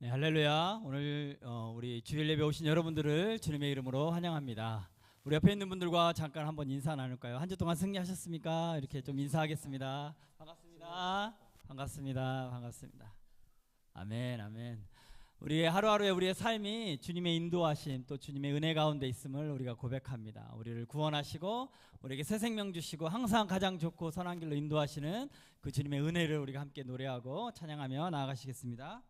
네, 할렐루야. 오늘 우리 주일 예배 오신 여러분들을 주님의 이름으로 환영합니다. 우리 옆에 있는 분들과 잠깐 한번 인사 나눌까요? 한 주 동안 승리하셨습니까? 이렇게 좀 인사하겠습니다. 반갑습니다. 반갑습니다. 반갑습니다. 아멘, 아멘. 우리의 하루하루의 우리의 삶이 주님의 인도하심 또 주님의 은혜 가운데 있음을 우리가 고백합니다. 우리를 구원하시고 우리에게 새 생명 주시고 항상 가장 좋고 선한 길로 인도하시는 그 주님의 은혜를 우리가 함께 노래하고 찬양하며 나아가시겠습니다.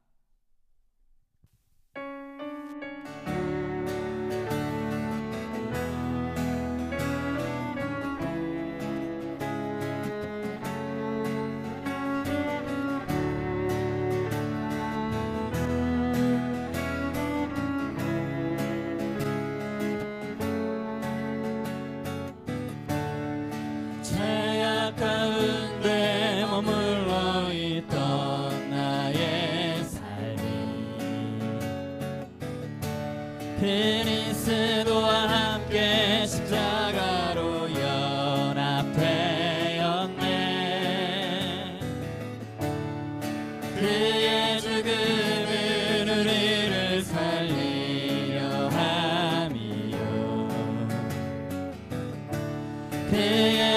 가운데 머물러 있던 나의 삶이 그리스도와 함께 십자가로 연합되었네. 그의 죽음은 우리를 살리려 함이요 그의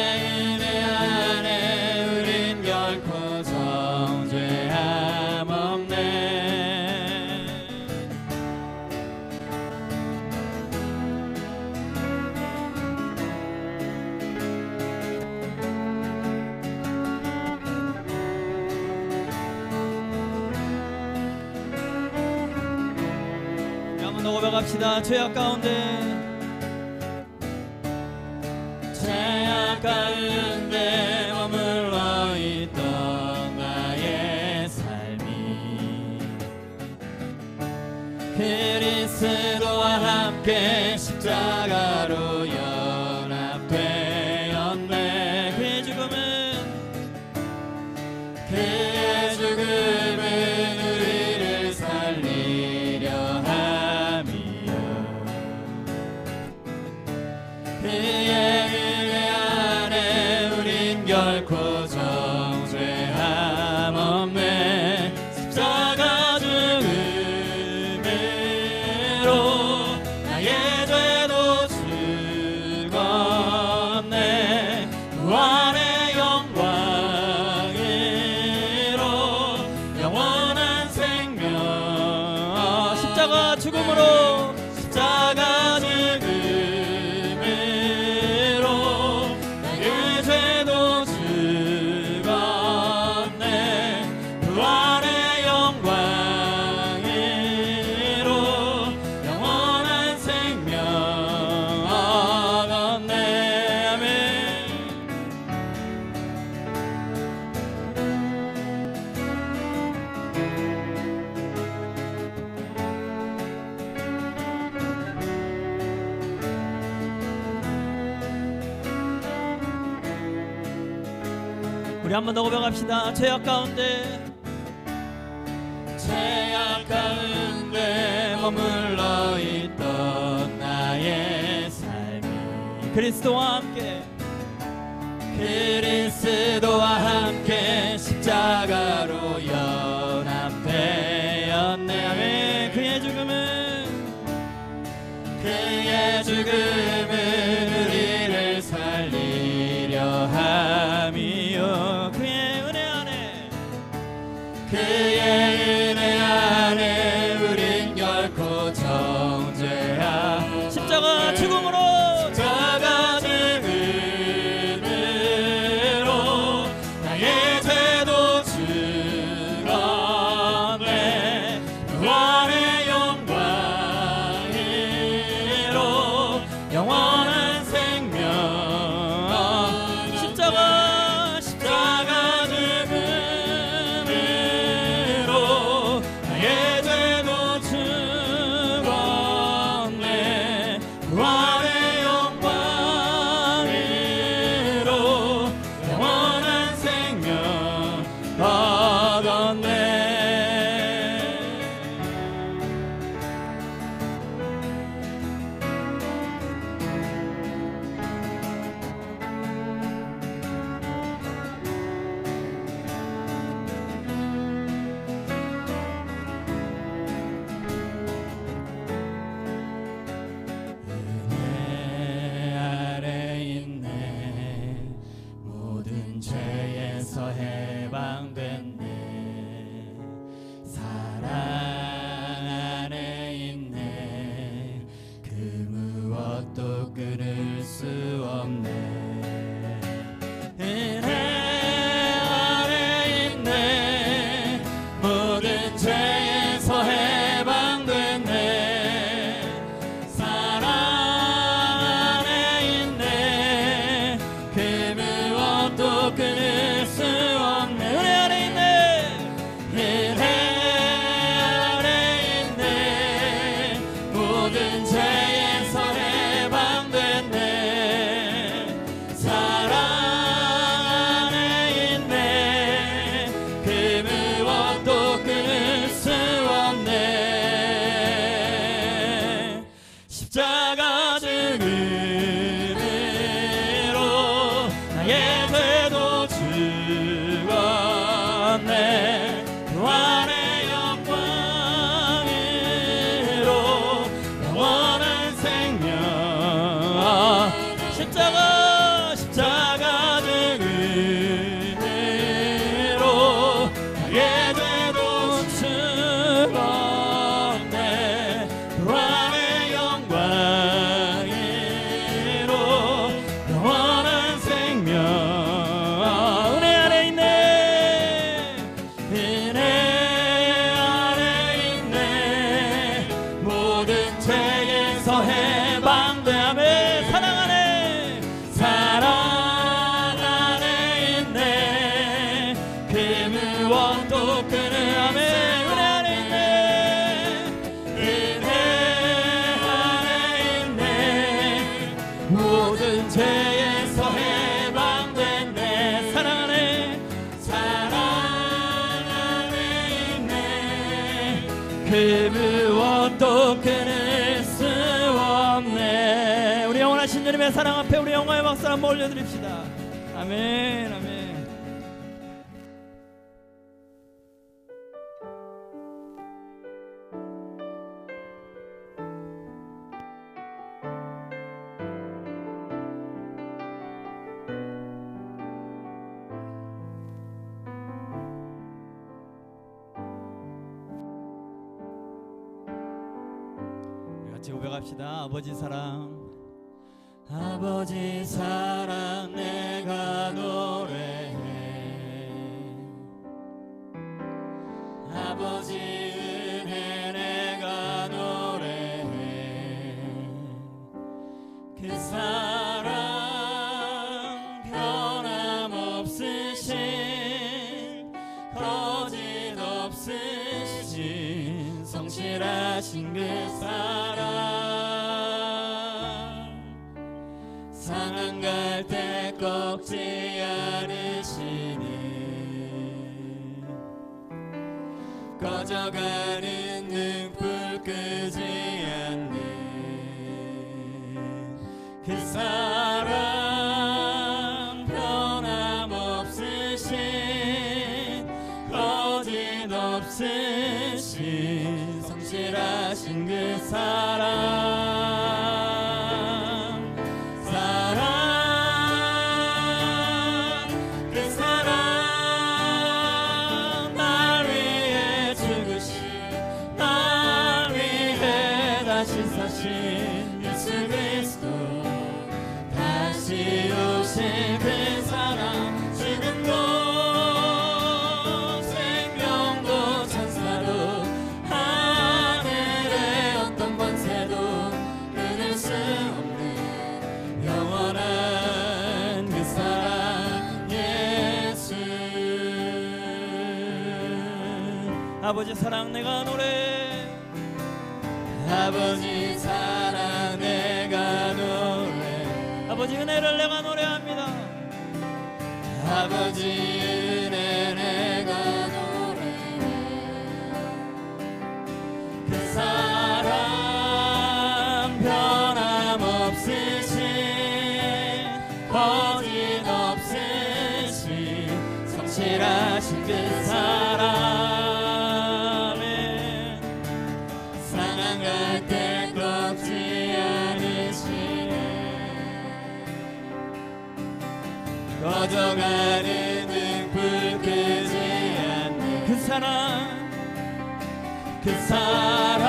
고백합시다. 죄악 가운데 머물러 있던 나의 삶이 그리스도와 함께 십자가로 연합되었네. 그의 죽음은 우리를 살리려 그의 은혜 안에 우린 결코 정죄함 없네. 십자가 죽음으로 나의 죄도 죽었네. 구원의 영광으로 영원한 생명 십자가 죽음으로 우리 한 번 더 고백합시다. 죄악 가운데 머물러 있던 나의 삶이 그리스도와 함께 십자가로 연합되었네. 아멘. 그의 죽음은 우리를 살리려 함이요 그의 은혜 안에 우린 결코 정죄함 십자가 죽음으로 나의 죄도 그 무엇도 끊을 수 없네. 우리 영원하신 주님의 사랑 앞에 우리 영광의 박수 한번 올려드립시다. 아멘, 아멘. 같이 고백합시다. 아버지 사랑, 아버지 사랑 내가 노래해. 아버지 은혜 내가 노래해. 그 사랑 변함없으신 거짓 없으신 성실하신 그 사랑, 상한 갈 때 꺾지 않으시는 꺼져가는 등불 끄지 않는 그 사랑 변함없으신 거짓 없으신 성실하신 그 사랑, 예수 그리스도 다시 오실 그 사랑, 죽음도 생명도 천사도 하늘의 어떤 권세도 끊을 수 없는 영원한 그 사랑 예수. 아버지 사랑 내가 노래, 아버지 사랑 내가 노래, 아버지 은혜를 내가 노래합니다. 아버지 은혜 내가 노래해. 그 사랑 변함없으신 거짓 없으신 성실하신 그 사랑, 꺼져가는 등불 끄지 않는 그 사랑, 그 사랑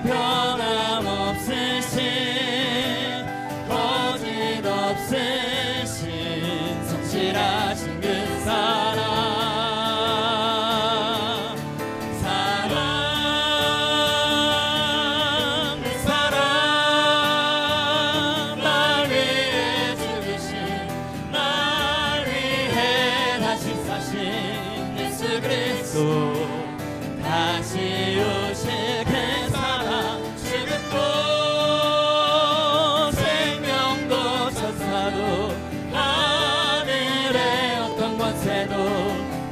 변함없으신 거짓 없으신 성실하신 그 사랑, 다시 오실 그 사랑, 죽음도 생명도 천사도 하늘의 어떤 권세도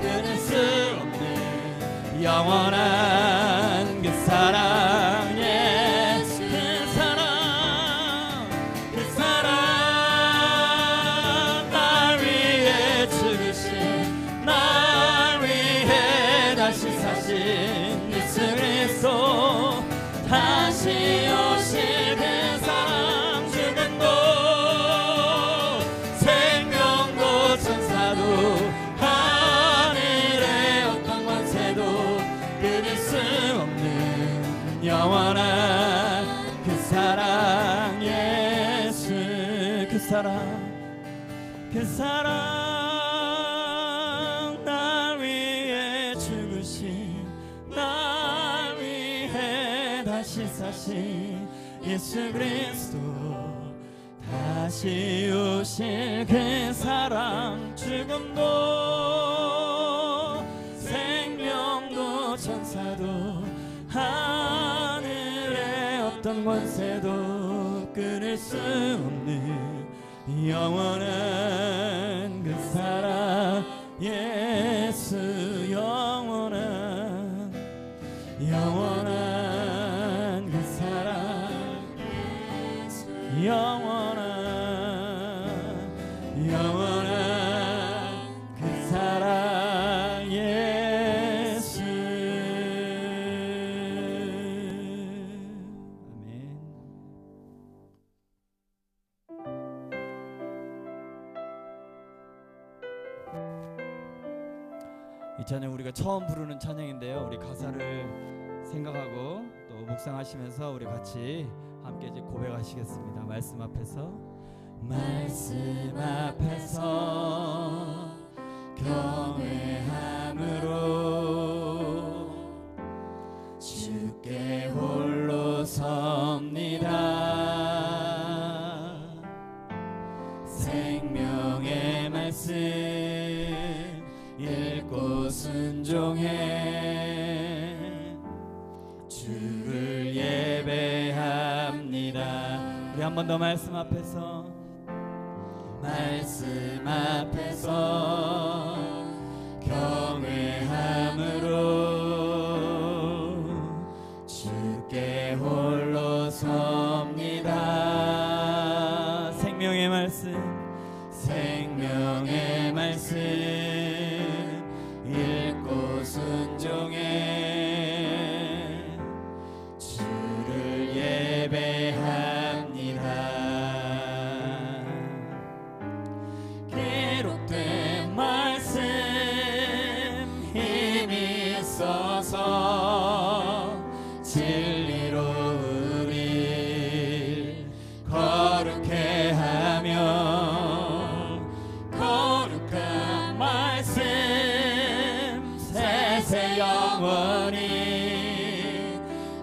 끊을 수 없는 영원한 그 사랑 예수. 그 사랑, 그 사랑 날 위해 죽으신, 날 위해 다시 사신 예수 그리스도 다시 오실 그 사랑, 죽음도 생명도 천사도 하늘의 어떤 권세도 끊을 수 없는 영원한 그 사랑 예수. 그 사랑, 그 사랑 날 위해 죽으신, 날 위해 다시 사신 예수 그리스도 다시 오실 그 사랑, 죽음도 생명도 천사도 하늘의 어떤 권세도 끊을 수 없는 영원한 그 사랑 예수. 영원한 저는 우리가 처음 부르는 찬양인데요. 우리 가사를 생각하고 또 묵상하시면서 우리 같이 함께 이제 고백하시겠습니다. 말씀 앞에서 경외함으로 주께 홀로 섭니다. 생명의 말씀 읽고 순종해 주를 예배합니다. 우리 한 번 더 말씀 앞에서 경외함으로 주께 홀로 섭니다. 생명의 말씀 읽고 순종해 주를 예배합니다. 기록된 말씀 힘이 있어서 진리로 우릴 거룩해 하며 거룩한 말씀 세세 영원히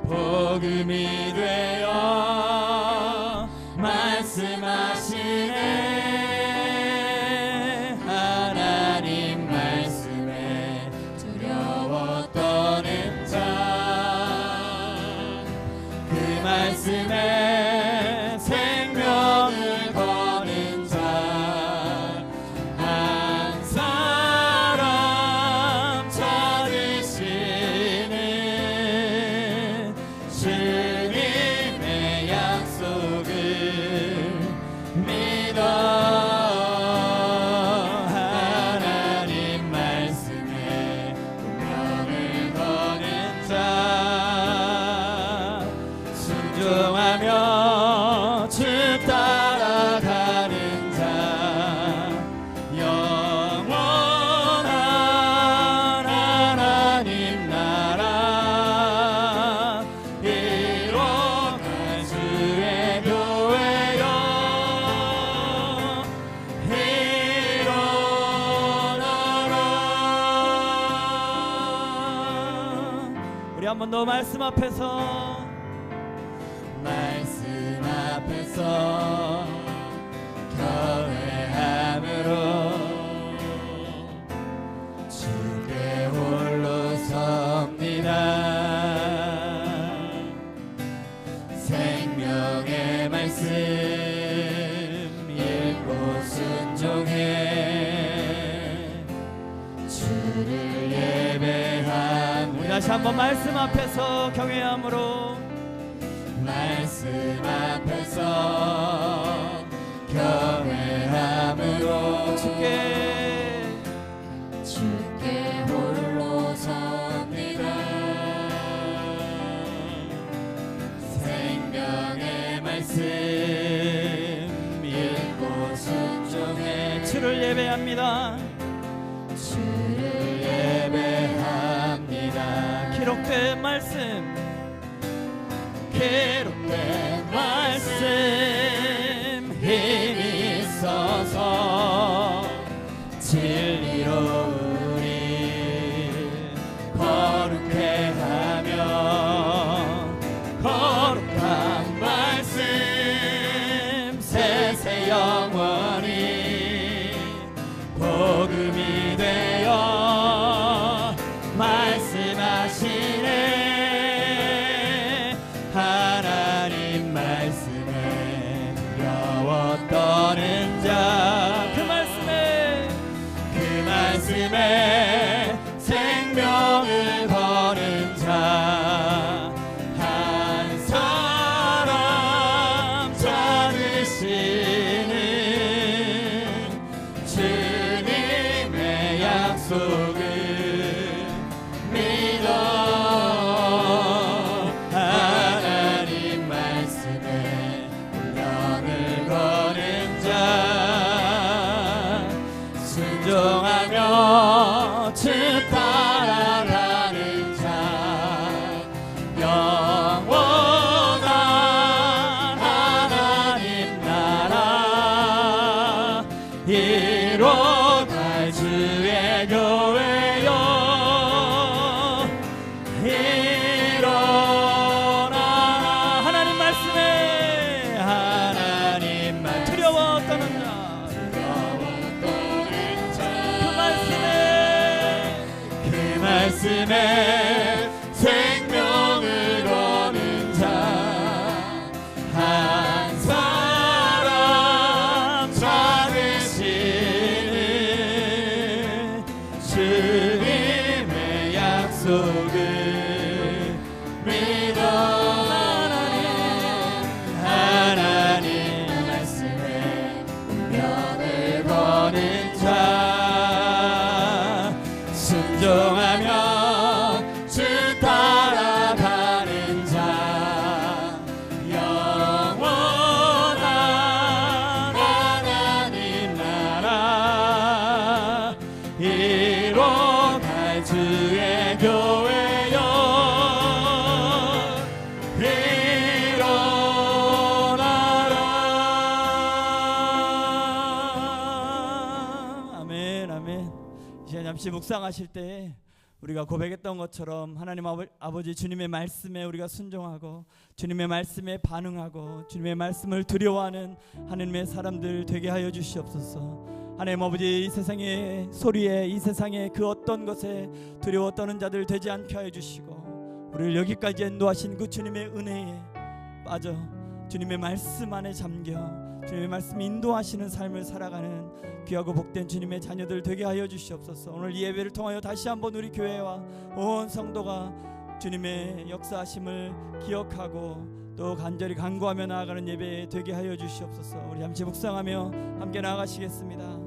복음이 되어 말씀하시네. 하나님 말씀에 두려워 떠는 자 그 말씀에 생명을 거는 자 한 사람 찾으시는 주님의 약속을 믿어. 하나님 말씀에 운명을 거는 자 순종하며 주 따라가는 자 영원한 하나님 나라 이뤄갈 주의 교회여 일어나라. 우리 한 번 더 말씀 앞에서 경외함으로 주께 홀로 섭니다. 생명의 말씀 읽고 순종해 주를 예배함. 우리 다시 한번 말씀 앞에서 경외함으로 경외함으로 주께 홀로 섭니다. 생명의 말씀 읽고 순종해 주를 예배합니다. 주를 예배합니다. 기록된 말씀 힘이 있어서 진리로 우리 거룩해 하며 거룩한 말씀 세세 영원히 복음이 되어 말씀하시네. 하나님 믿어. 하나님 말씀에 면을 거는 자, 순종하며 주 따라가는 자, 영원한 하나님 나라 이뤄갈 주의 교회여 일어나라. 아멘, 아멘. 이 시간 잠시 묵상하실 때 우리가 고백했던 것처럼 하나님 아버지 주님의 말씀에 우리가 순종하고 주님의 말씀에 반응하고 주님의 말씀을 두려워하는 하나님의 사람들 되게 하여 주시옵소서. 하나님 아버지, 이 세상의 소리에, 이 세상의 그 어떤 것에 두려워 떠는 자들 되지 않게 하여 주시고, 우리를 여기까지 인도하신 그 주님의 은혜에 빠져 주님의 말씀 안에 잠겨 주님의 말씀 인도하시는 삶을 살아가는 귀하고 복된 주님의 자녀들 되게 하여 주시옵소서. 오늘 이 예배를 통하여 다시 한번 우리 교회와 온 성도가 주님의 역사하심을 기억하고 또 간절히 간구하며 나아가는 예배 되게 하여 주시옵소서. 우리 잠시 묵상하며 함께 나아가시겠습니다.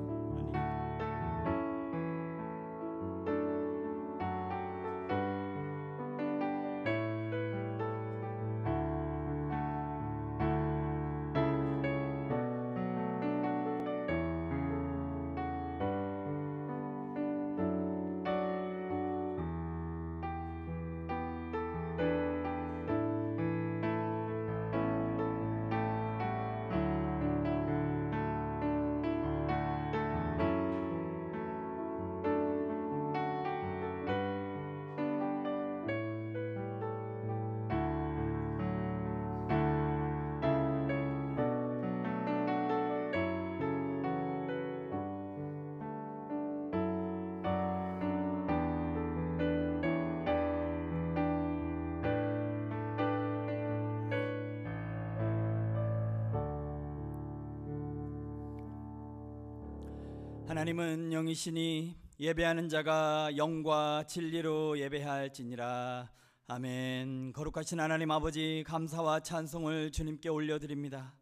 하나님은 영이시니 예배하는 자가 영과 진리로 예배할지니라. 아멘. 거룩하신 하나님 아버지, 감사와 찬송을 주님께 올려드립니다.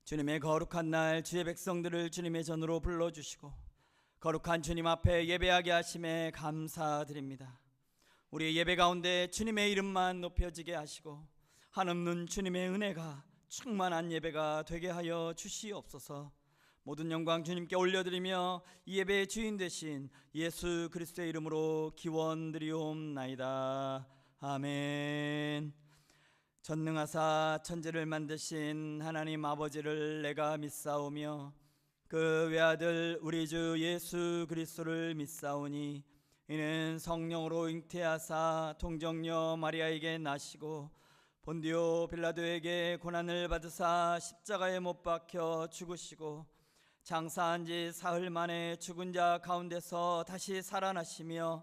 주님의 거룩한 날 주의 백성들을 주님의 전으로 불러주시고 거룩한 주님 앞에 예배하게 하심에 감사드립니다. 우리의 예배 가운데 주님의 이름만 높여지게 하시고 한없는 주님의 은혜가 충만한 예배가 되게 하여 주시옵소서. 모든 영광 주님께 올려드리며 이 예배의 주인 되신 예수 그리스도의 이름으로 기원드리옵나이다. 아멘. 전능하사 천지를 만드신 하나님 아버지를 내가 믿사오며 그 외아들 우리 주 예수 그리스도를 믿사오니 이는 성령으로 잉태하사 동정녀 마리아에게 나시고 본디오 빌라도에게 고난을 받으사 십자가에 못 박혀 죽으시고 장사한 지 사흘 만에 죽은 자 가운데서 다시 살아나시며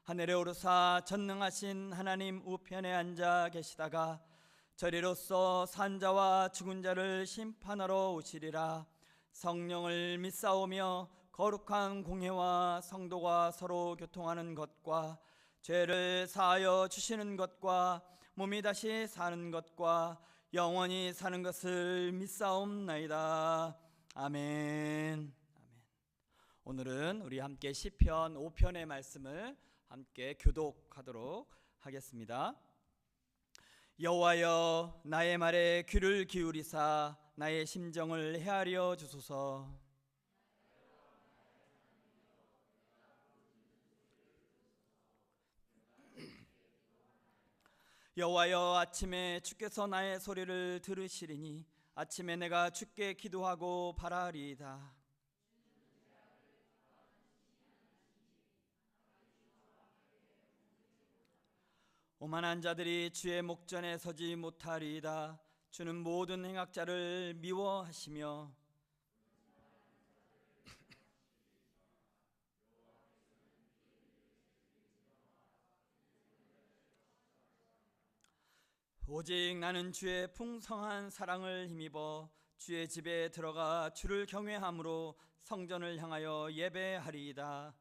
하늘에 오르사 전능하신 하나님 우편에 앉아 계시다가 저리로서 산자와 죽은 자를 심판하러 오시리라. 성령을 믿사오며 거룩한 공회와 성도가 서로 교통하는 것과 죄를 사하여 주시는 것과 몸이 다시 사는 것과 영원히 사는 것을 믿사옵나이다. 아멘. 오늘은 우리 함께 시편 5편의 말씀을 함께 교독하도록 하겠습니다. 여호와여, 나의 말에 귀를 기울이사 나의 심정을 헤아려 주소서. 여호와여, 아침에 주께서 나의 소리를 들으시리니 아침에 내가 주께 기도하고 바라리이다. 오만한 자들이 주의 목전에 서지 못하리이다. 주는 모든 행악자를 미워하시며 오직 나는 주의 풍성한 사랑을 힘입어 주의 집에 들어가 주를 경외함으로 성전을 향하여 예배하리이다.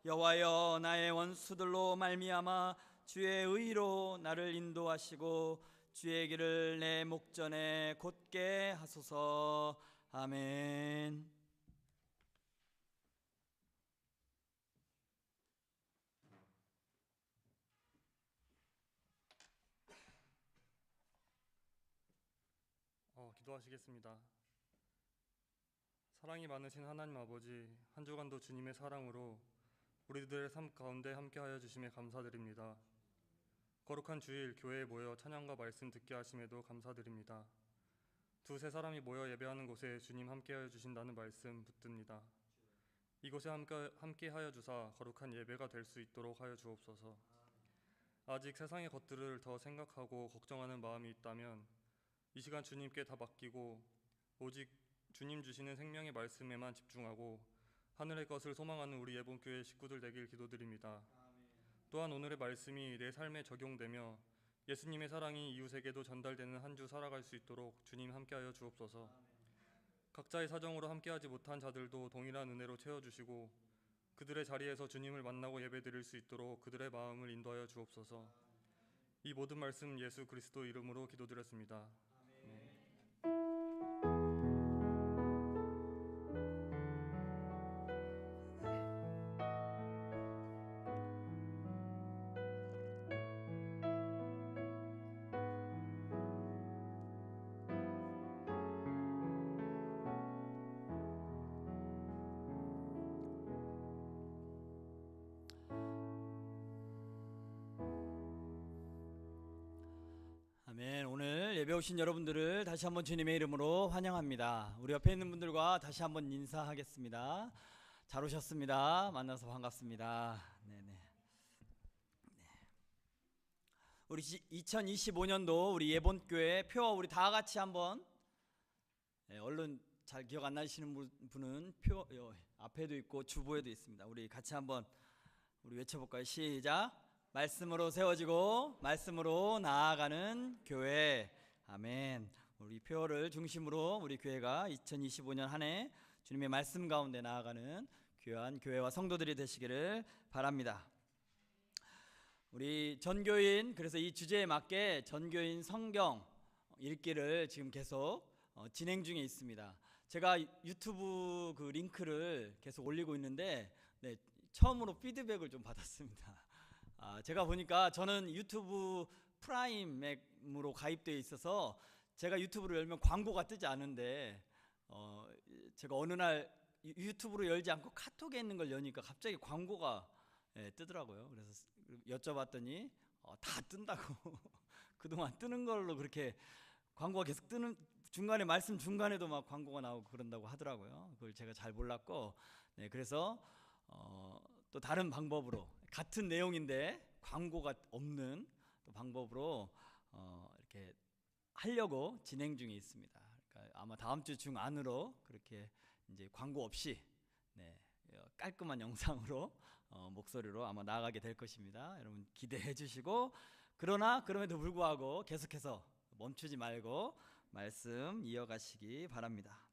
여호와여, 나의 원수들로 말미암아 주의 의로 나를 인도하시고 주의 길을 내 목전에 곧게 하소서. 아멘. 기도하시겠습니다. 사랑이 많으신 하나님 아버지, 한 주간도 주님의 사랑으로 우리들의 삶 가운데 함께하여 주심에 감사드립니다. 거룩한 주일 교회에 모여 찬양과 말씀 듣게 하심에도 감사드립니다. 두세 사람이 모여 예배하는 곳에 주님 함께하여 주신다는 말씀 붙듭니다. 이곳에 함께하여 주사 거룩한 예배가 될 수 있도록 하여 주옵소서. 아직 세상의 것들을 더 생각하고 걱정하는 마음이 있다면 이 시간 주님께 다 맡기고 오직 주님 주시는 생명의 말씀에만 집중하고 하늘의 것을 소망하는 우리 예본교회 식구들 되길 기도드립니다. 또한 오늘의 말씀이 내 삶에 적용되며 예수님의 사랑이 이웃에게도 전달되는 한 주 살아갈 수 있도록 주님 함께하여 주옵소서. 각자의 사정으로 함께하지 못한 자들도 동일한 은혜로 채워주시고 그들의 자리에서 주님을 만나고 예배드릴 수 있도록 그들의 마음을 인도하여 주옵소서. 이 모든 말씀 예수 그리스도 이름으로 기도드렸습니다. 아멘. 오늘 예배 오신 여러분들을 다시 한번 주님의 이름으로 환영합니다. 우리 옆에 있는 분들과 다시 한번 인사하겠습니다. 잘 오셨습니다. 만나서 반갑습니다. 네네. 우리 2025년도 우리 예본교회 표 우리 다 같이 한번 얼른 잘 기억 안 나시는 분은 표 앞에도 있고 주보에도 있습니다. 우리 같이 한번 우리 외쳐볼까요? 시작. 말씀으로 세워지고 말씀으로 나아가는 교회. 아멘. 우리 표를 중심으로 우리 교회가 2025년 한 해 주님의 말씀 가운데 나아가는 귀한 교회와 성도들이 되시기를 바랍니다. 우리 전교인, 그래서 이 주제에 맞게 전교인 성경 읽기를 지금 계속 진행 중에 있습니다. 제가 유튜브 그 링크를 계속 올리고 있는데 처음으로 피드백을 좀 받았습니다. 제가 보니까 저는 유튜브 프라임으로 가입되어 있어서 제가 유튜브를 열면 광고가 뜨지 않은데 제가 어느 날 유튜브로 열지 않고 카톡에 있는 걸 여니까 갑자기 광고가 뜨더라고요. 그래서 여쭤봤더니 다 뜬다고 그동안 뜨는 걸로 그렇게 광고가 계속 뜨는 중간에 말씀 중간에도 막 광고가 나오고 그런다고 하더라고요. 그걸 제가 잘 몰랐고 그래서 또 다른 방법으로 같은 내용인데 광고가 없는 또 방법으로 이렇게 하려고 진행 중에 있습니다. 그러니까 아마 다음 주 중 안으로 그렇게 이제 광고 없이 깔끔한 영상으로 목소리로 아마 나아가게 될 것입니다. 여러분 기대해 주시고 그럼에도 불구하고 계속해서 멈추지 말고 말씀 이어가시기 바랍니다.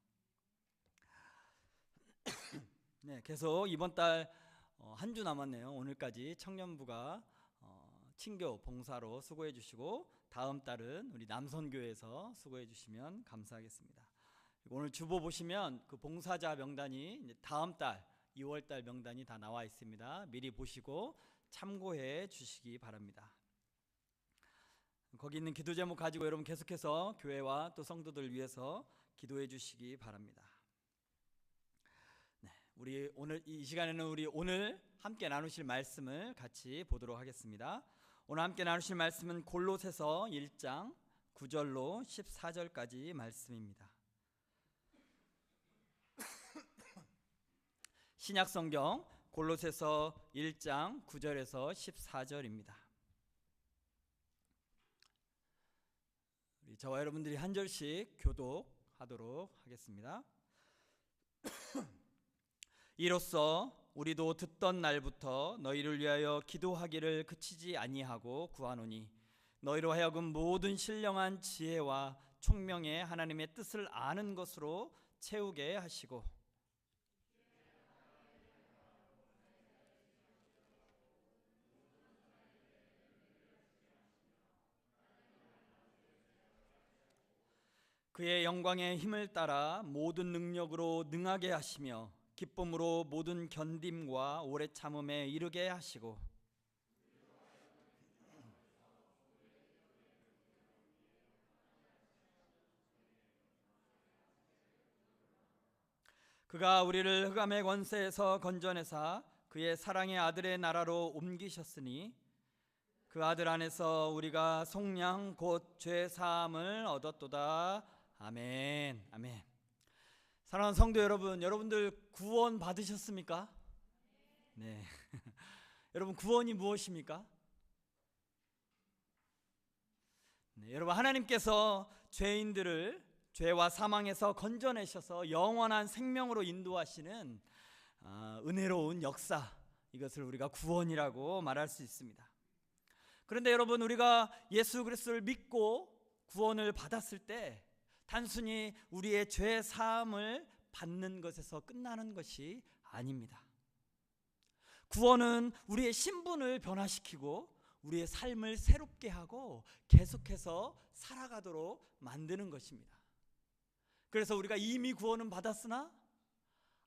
계속 이번 달 한 주 남았네요. 오늘까지 청년부가 친교 봉사로 수고해 주시고 다음 달은 우리 남선교회에서 수고해 주시면 감사하겠습니다. 오늘 주보 보시면 그 봉사자 명단이 이제 다음 달 2월 달 명단이 다 나와 있습니다. 미리 보시고 참고해 주시기 바랍니다. 거기 있는 기도 제목 가지고 여러분 계속해서 교회와 또 성도들 위해서 기도해 주시기 바랍니다. 우리 오늘 이 시간에는 우리 오늘 함께 나누실 말씀을 같이 보도록 하겠습니다. 오늘 함께 나누실 말씀은 골로새서 1장 9절로 14절까지 말씀입니다. 신약 성경 골로새서 1장 9절에서 14절입니다. 우리 저와 여러분들이 한 절씩 교독하도록 하겠습니다. 이로써 우리도 듣던 날부터 너희를 위하여 기도하기를 그치지 아니하고 구하노니 너희로 하여금 모든 신령한 지혜와 총명의 하나님의 뜻을 아는 것으로 채우게 하시고 그의 영광의 힘을 따라 모든 능력으로 능하게 하시며 기쁨으로 모든 견딤과 오래 참음에 이르게 하시고 그가 우리를 흑암의 권세에서 건져내사 그의 사랑의 아들의 나라로 옮기셨으니 그 아들 안에서 우리가 속량 곧 죄 사함을 얻었도다. 아멘. 아멘. 사랑하는 성도 여러분, 여러분들 구원 받으셨습니까? 네. 여러분 구원이 무엇입니까? 네, 여러분 하나님께서 죄인들을 죄와 사망에서 건져내셔서 영원한 생명으로 인도하시는 은혜로운 역사, 이것을 우리가 구원이라고 말할 수 있습니다. 그런데 여러분, 우리가 예수 그리스도를 믿고 구원을 받았을 때 단순히 우리의 죄 사함을 받는 것에서 끝나는 것이 아닙니다. 구원은 우리의 신분을 변화시키고 우리의 삶을 새롭게 하고 계속해서 살아가도록 만드는 것입니다. 그래서 우리가 이미 구원은 받았으나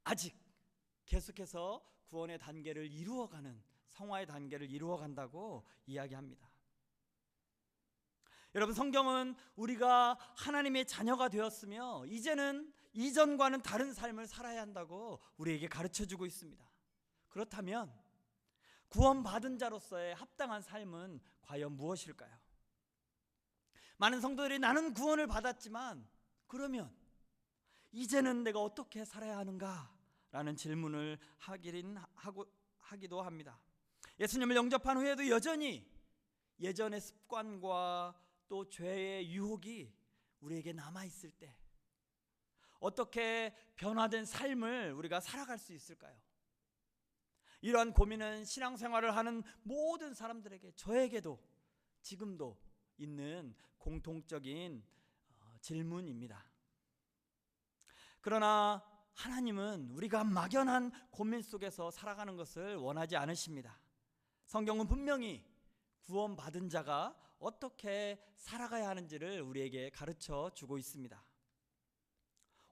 아직 계속해서 구원의 단계를 이루어가는, 성화의 단계를 이루어간다고 이야기합니다. 여러분, 성경은 우리가 하나님의 자녀가 되었으며 이제는 이전과는 다른 삶을 살아야 한다고 우리에게 가르쳐주고 있습니다. 그렇다면 구원받은 자로서의 합당한 삶은 과연 무엇일까요? 많은 성도들이 나는 구원을 받았지만 그러면 이제는 내가 어떻게 살아야 하는가? 라는 질문을 하기도 합니다. 예수님을 영접한 후에도 여전히 예전의 습관과 또 죄의 유혹이 우리에게 남아있을 때 어떻게 변화된 삶을 우리가 살아갈 수 있을까요? 이러한 고민은 신앙생활을 하는 모든 사람들에게, 저에게도 지금도 있는 공통적인 질문입니다. 그러나 하나님은 우리가 막연한 고민 속에서 살아가는 것을 원하지 않으십니다. 성경은 분명히 구원받은 자가 어떻게 살아가야 하는지를 우리에게 가르쳐 주고 있습니다.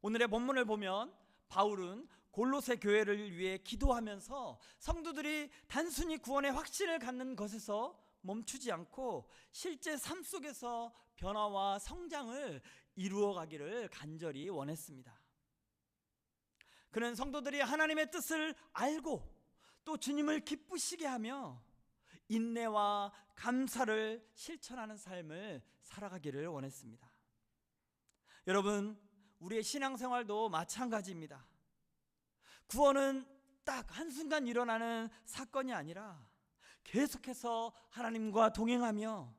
오늘의 본문을 보면 바울은 골로새 교회를 위해 기도하면서 성도들이 단순히 구원의 확신을 갖는 것에서 멈추지 않고 실제 삶 속에서 변화와 성장을 이루어가기를 간절히 원했습니다. 그는 성도들이 하나님의 뜻을 알고 또 주님을 기쁘시게 하며 인내와 감사를 실천하는 삶을 살아가기를 원했습니다. 여러분, 우리의 신앙생활도 마찬가지입니다. 구원은 딱 한순간 일어나는 사건이 아니라 계속해서 하나님과 동행하며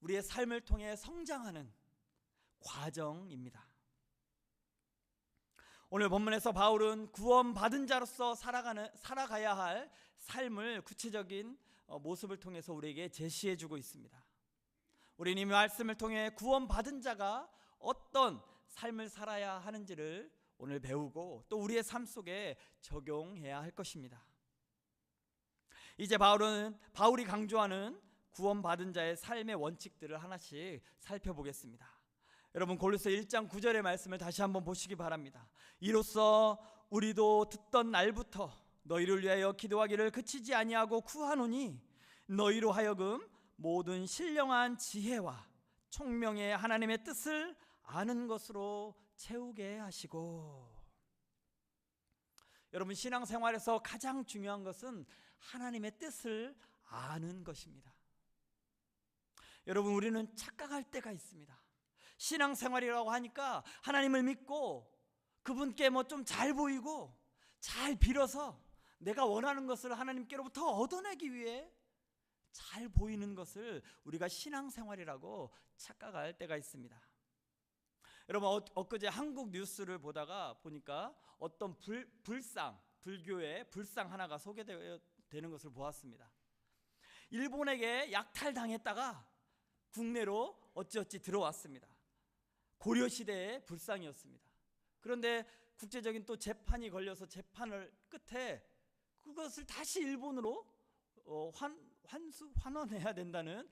우리의 삶을 통해 성장하는 과정입니다. 오늘 본문에서 바울은 구원받은 자로서 살아가야 할 삶을 구체적인 모습을 통해서 우리에게 제시해 주고 있습니다. 우리는 이 말씀을 통해 구원받은 자가 어떤 삶을 살아야 하는지를 오늘 배우고 또 우리의 삶 속에 적용해야 할 것입니다. 이제 바울이 강조하는 구원받은 자의 삶의 원칙들을 하나씩 살펴보겠습니다. 여러분, 골로새 1장 9절의 말씀을 다시 한번 보시기 바랍니다. 이로써 우리도 듣던 날부터 너희를 위하여 기도하기를 그치지 아니하고 구하노니 너희로 하여금 모든 신령한 지혜와 총명의 하나님의 뜻을 아는 것으로 채우게 하시고. 여러분, 신앙생활에서 가장 중요한 것은 하나님의 뜻을 아는 것입니다. 여러분, 우리는 착각할 때가 있습니다. 신앙생활이라고 하니까 하나님을 믿고 그분께 뭐 좀 잘 보이고 잘 빌어서 내가 원하는 것을 하나님께로부터 얻어내기 위해 잘 보이는 것을 우리가 신앙생활이라고 착각할 때가 있습니다. 여러분, 엊그제 한국 뉴스를 보니까 어떤 불교의 불상 하나가 소개되는 것을 보았습니다. 일본에게 약탈당했다가 국내로 어찌어찌 들어왔습니다. 고려시대의 불상이었습니다. 그런데 국제적인 또 재판이 걸려서 재판을 끝에 그것을 다시 일본으로 환원해야 된다는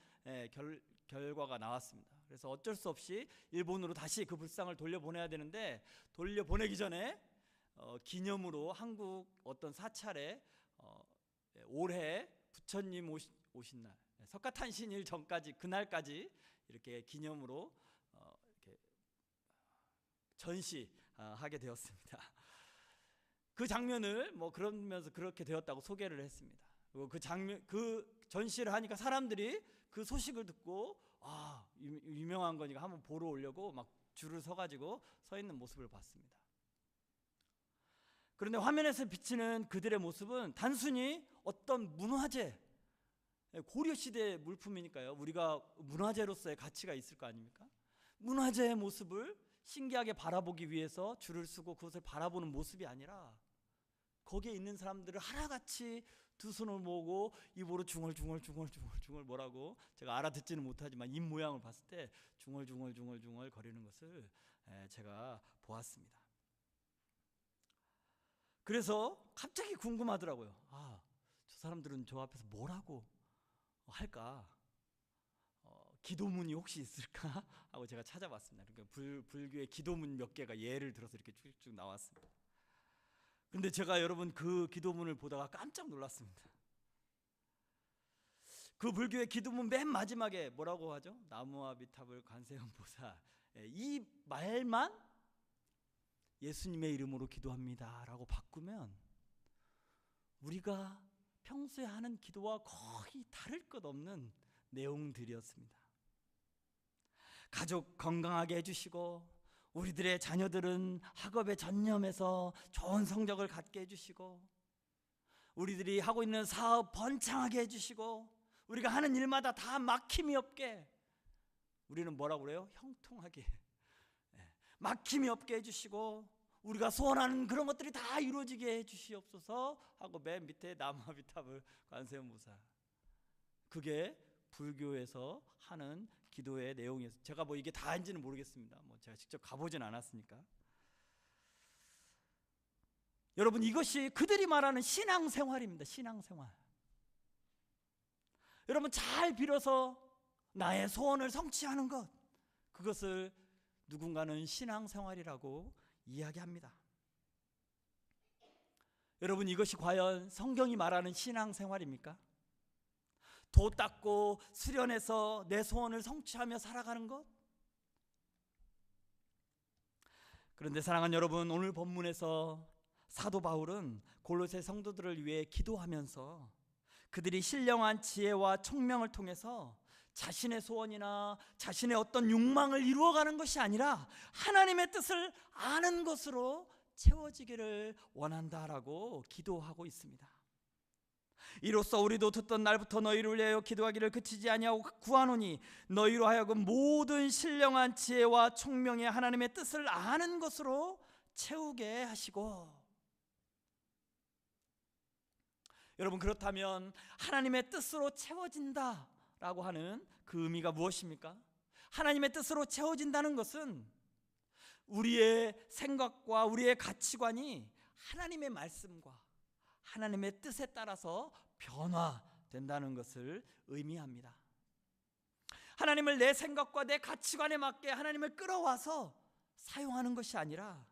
결과가 나왔습니다. 그래서 어쩔 수 없이 일본으로 다시 그 불상을 돌려보내야 되는데, 돌려보내기 전에 기념으로 한국 어떤 사찰에 올해 부처님 오신 날, 석가탄신일 전까지, 그날까지 이렇게 기념으로 이렇게 전시하게 되었습니다. 그 장면을 그러면서 그렇게 되었다고 소개를 했습니다. 그리고 그 전시를 하니까 사람들이 그 소식을 듣고 유명한 거니까 한번 보러 오려고 막 줄을 서가지고 서 있는 모습을 봤습니다. 그런데 화면에서 비치는 그들의 모습은 단순히 어떤 문화재, 고려시대 물품이니까요, 우리가 문화재로서의 가치가 있을 거 아닙니까? 문화재의 모습을 신기하게 바라보기 위해서 줄을 서고 그것을 바라보는 모습이 아니라, 거기에 있는 사람들을 하나같이 두 손을 모으고 입으로 중얼중얼 뭐라고, 제가 알아듣지는 못하지만 입 모양을 봤을 때 중얼 거리는 것을 제가 보았습니다. 그래서 갑자기 궁금하더라고요. 저 사람들은 저 앞에서 뭐라고 할까? 기도문이 혹시 있을까? 하고 제가 찾아봤습니다. 그러니까 불교의 기도문 몇 개가 예를 들어서 이렇게 쭉쭉 나왔습니다. 근데 제가 여러분 그 기도문을 보다가 깜짝 놀랐습니다. 그 불교의 기도문 맨 마지막에 뭐라고 하죠? 나무와 미탑을 관세음보살, 이 말만 예수님의 이름으로 기도합니다 라고 바꾸면 우리가 평소에 하는 기도와 거의 다를 것 없는 내용들이었습니다. 가족 건강하게 해주시고, 우리들의 자녀들은 학업에 전념해서 좋은 성적을 갖게 해주시고, 우리들이 하고 있는 사업 번창하게 해주시고, 우리가 하는 일마다 다 막힘이 없게, 우리는 뭐라고 그래요? 형통하게, 막힘이 없게 해주시고, 우리가 소원하는 그런 것들이 다 이루어지게 해주시옵소서 하고 맨 밑에 나무와 비탑을 관세음보살, 그게 불교에서 하는 기도의 내용이었어요. 제가 이게 다인지는 모르겠습니다. 제가 직접 가보진 않았으니까. 여러분, 이것이 그들이 말하는 신앙생활입니다. 신앙생활. 여러분, 잘 빌어서 나의 소원을 성취하는 것, 그것을 누군가는 신앙생활이라고 이야기합니다. 여러분, 이것이 과연 성경이 말하는 신앙생활입니까? 도 닦고 수련해서 내 소원을 성취하며 살아가는 것? 그런데 사랑하는 여러분, 오늘 본문에서 사도 바울은 골로새 성도들을 위해 기도하면서 그들이 신령한 지혜와 총명을 통해서 자신의 소원이나 자신의 어떤 욕망을 이루어가는 것이 아니라 하나님의 뜻을 아는 것으로 채워지기를 원한다라고 기도하고 있습니다. 이로써 우리도 듣던 날부터 너희를 위하여 기도하기를 그치지 아니하고 구하노니 너희로 하여금 모든 신령한 지혜와 총명의 하나님의 뜻을 아는 것으로 채우게 하시고. 여러분, 그렇다면 하나님의 뜻으로 채워진다라고 하는 그 의미가 무엇입니까? 하나님의 뜻으로 채워진다는 것은 우리의 생각과 우리의 가치관이 하나님의 말씀과 하나님의 뜻에 따라서 변화된다는 것을 의미합니다. 하나님을 내 생각과 내 가치관에 맞게 하나님을 끌어와서 사용하는 것이 아니라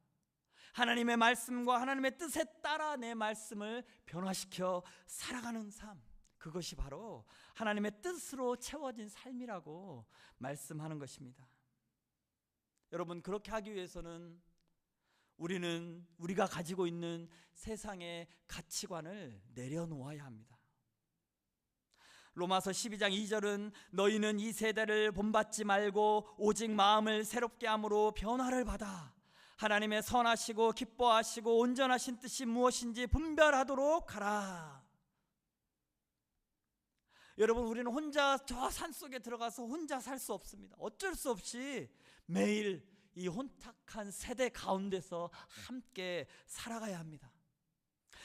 하나님의 말씀과 하나님의 뜻에 따라 내 말씀을 변화시켜 살아가는 삶, 그것이 바로 하나님의 뜻으로 채워진 삶이라고 말씀하는 것입니다. 여러분, 그렇게 하기 위해서는 우리가 가지고 있는 세상의 가치관을 내려놓아야 합니다. 로마서 12장 2절은 너희는 이 세대를 본받지 말고 오직 마음을 새롭게 함으로 변화를 받아 하나님의 선하시고 기뻐하시고 온전하신 뜻이 무엇인지 분별하도록 하라. 여러분, 우리는 혼자 저 산속에 들어가서 혼자 살 수 없습니다. 어쩔 수 없이 매일 이 혼탁한 세대 가운데서 함께 살아가야 합니다.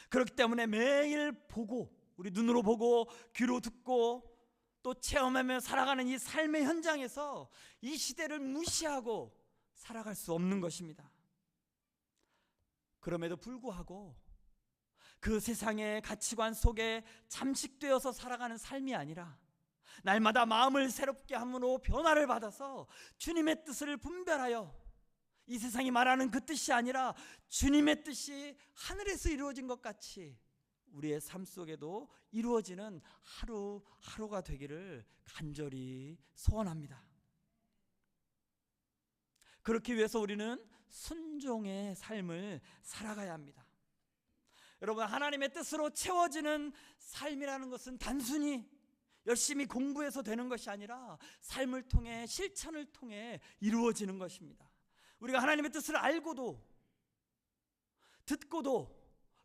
그렇기 때문에 매일 보고, 우리 눈으로 보고 귀로 듣고 또 체험하며 살아가는 이 삶의 현장에서 이 시대를 무시하고 살아갈 수 없는 것입니다. 그럼에도 불구하고 그 세상의 가치관 속에 잠식되어서 살아가는 삶이 아니라 날마다 마음을 새롭게 함으로 변화를 받아서 주님의 뜻을 분별하여 이 세상이 말하는 그 뜻이 아니라 주님의 뜻이 하늘에서 이루어진 것 같이 우리의 삶 속에도 이루어지는 하루하루가 되기를 간절히 소원합니다. 그렇기 위해서 우리는 순종의 삶을 살아가야 합니다. 여러분, 하나님의 뜻으로 채워지는 삶이라는 것은 단순히 열심히 공부해서 되는 것이 아니라 삶을 통해, 실천을 통해 이루어지는 것입니다. 우리가 하나님의 뜻을 알고도 듣고도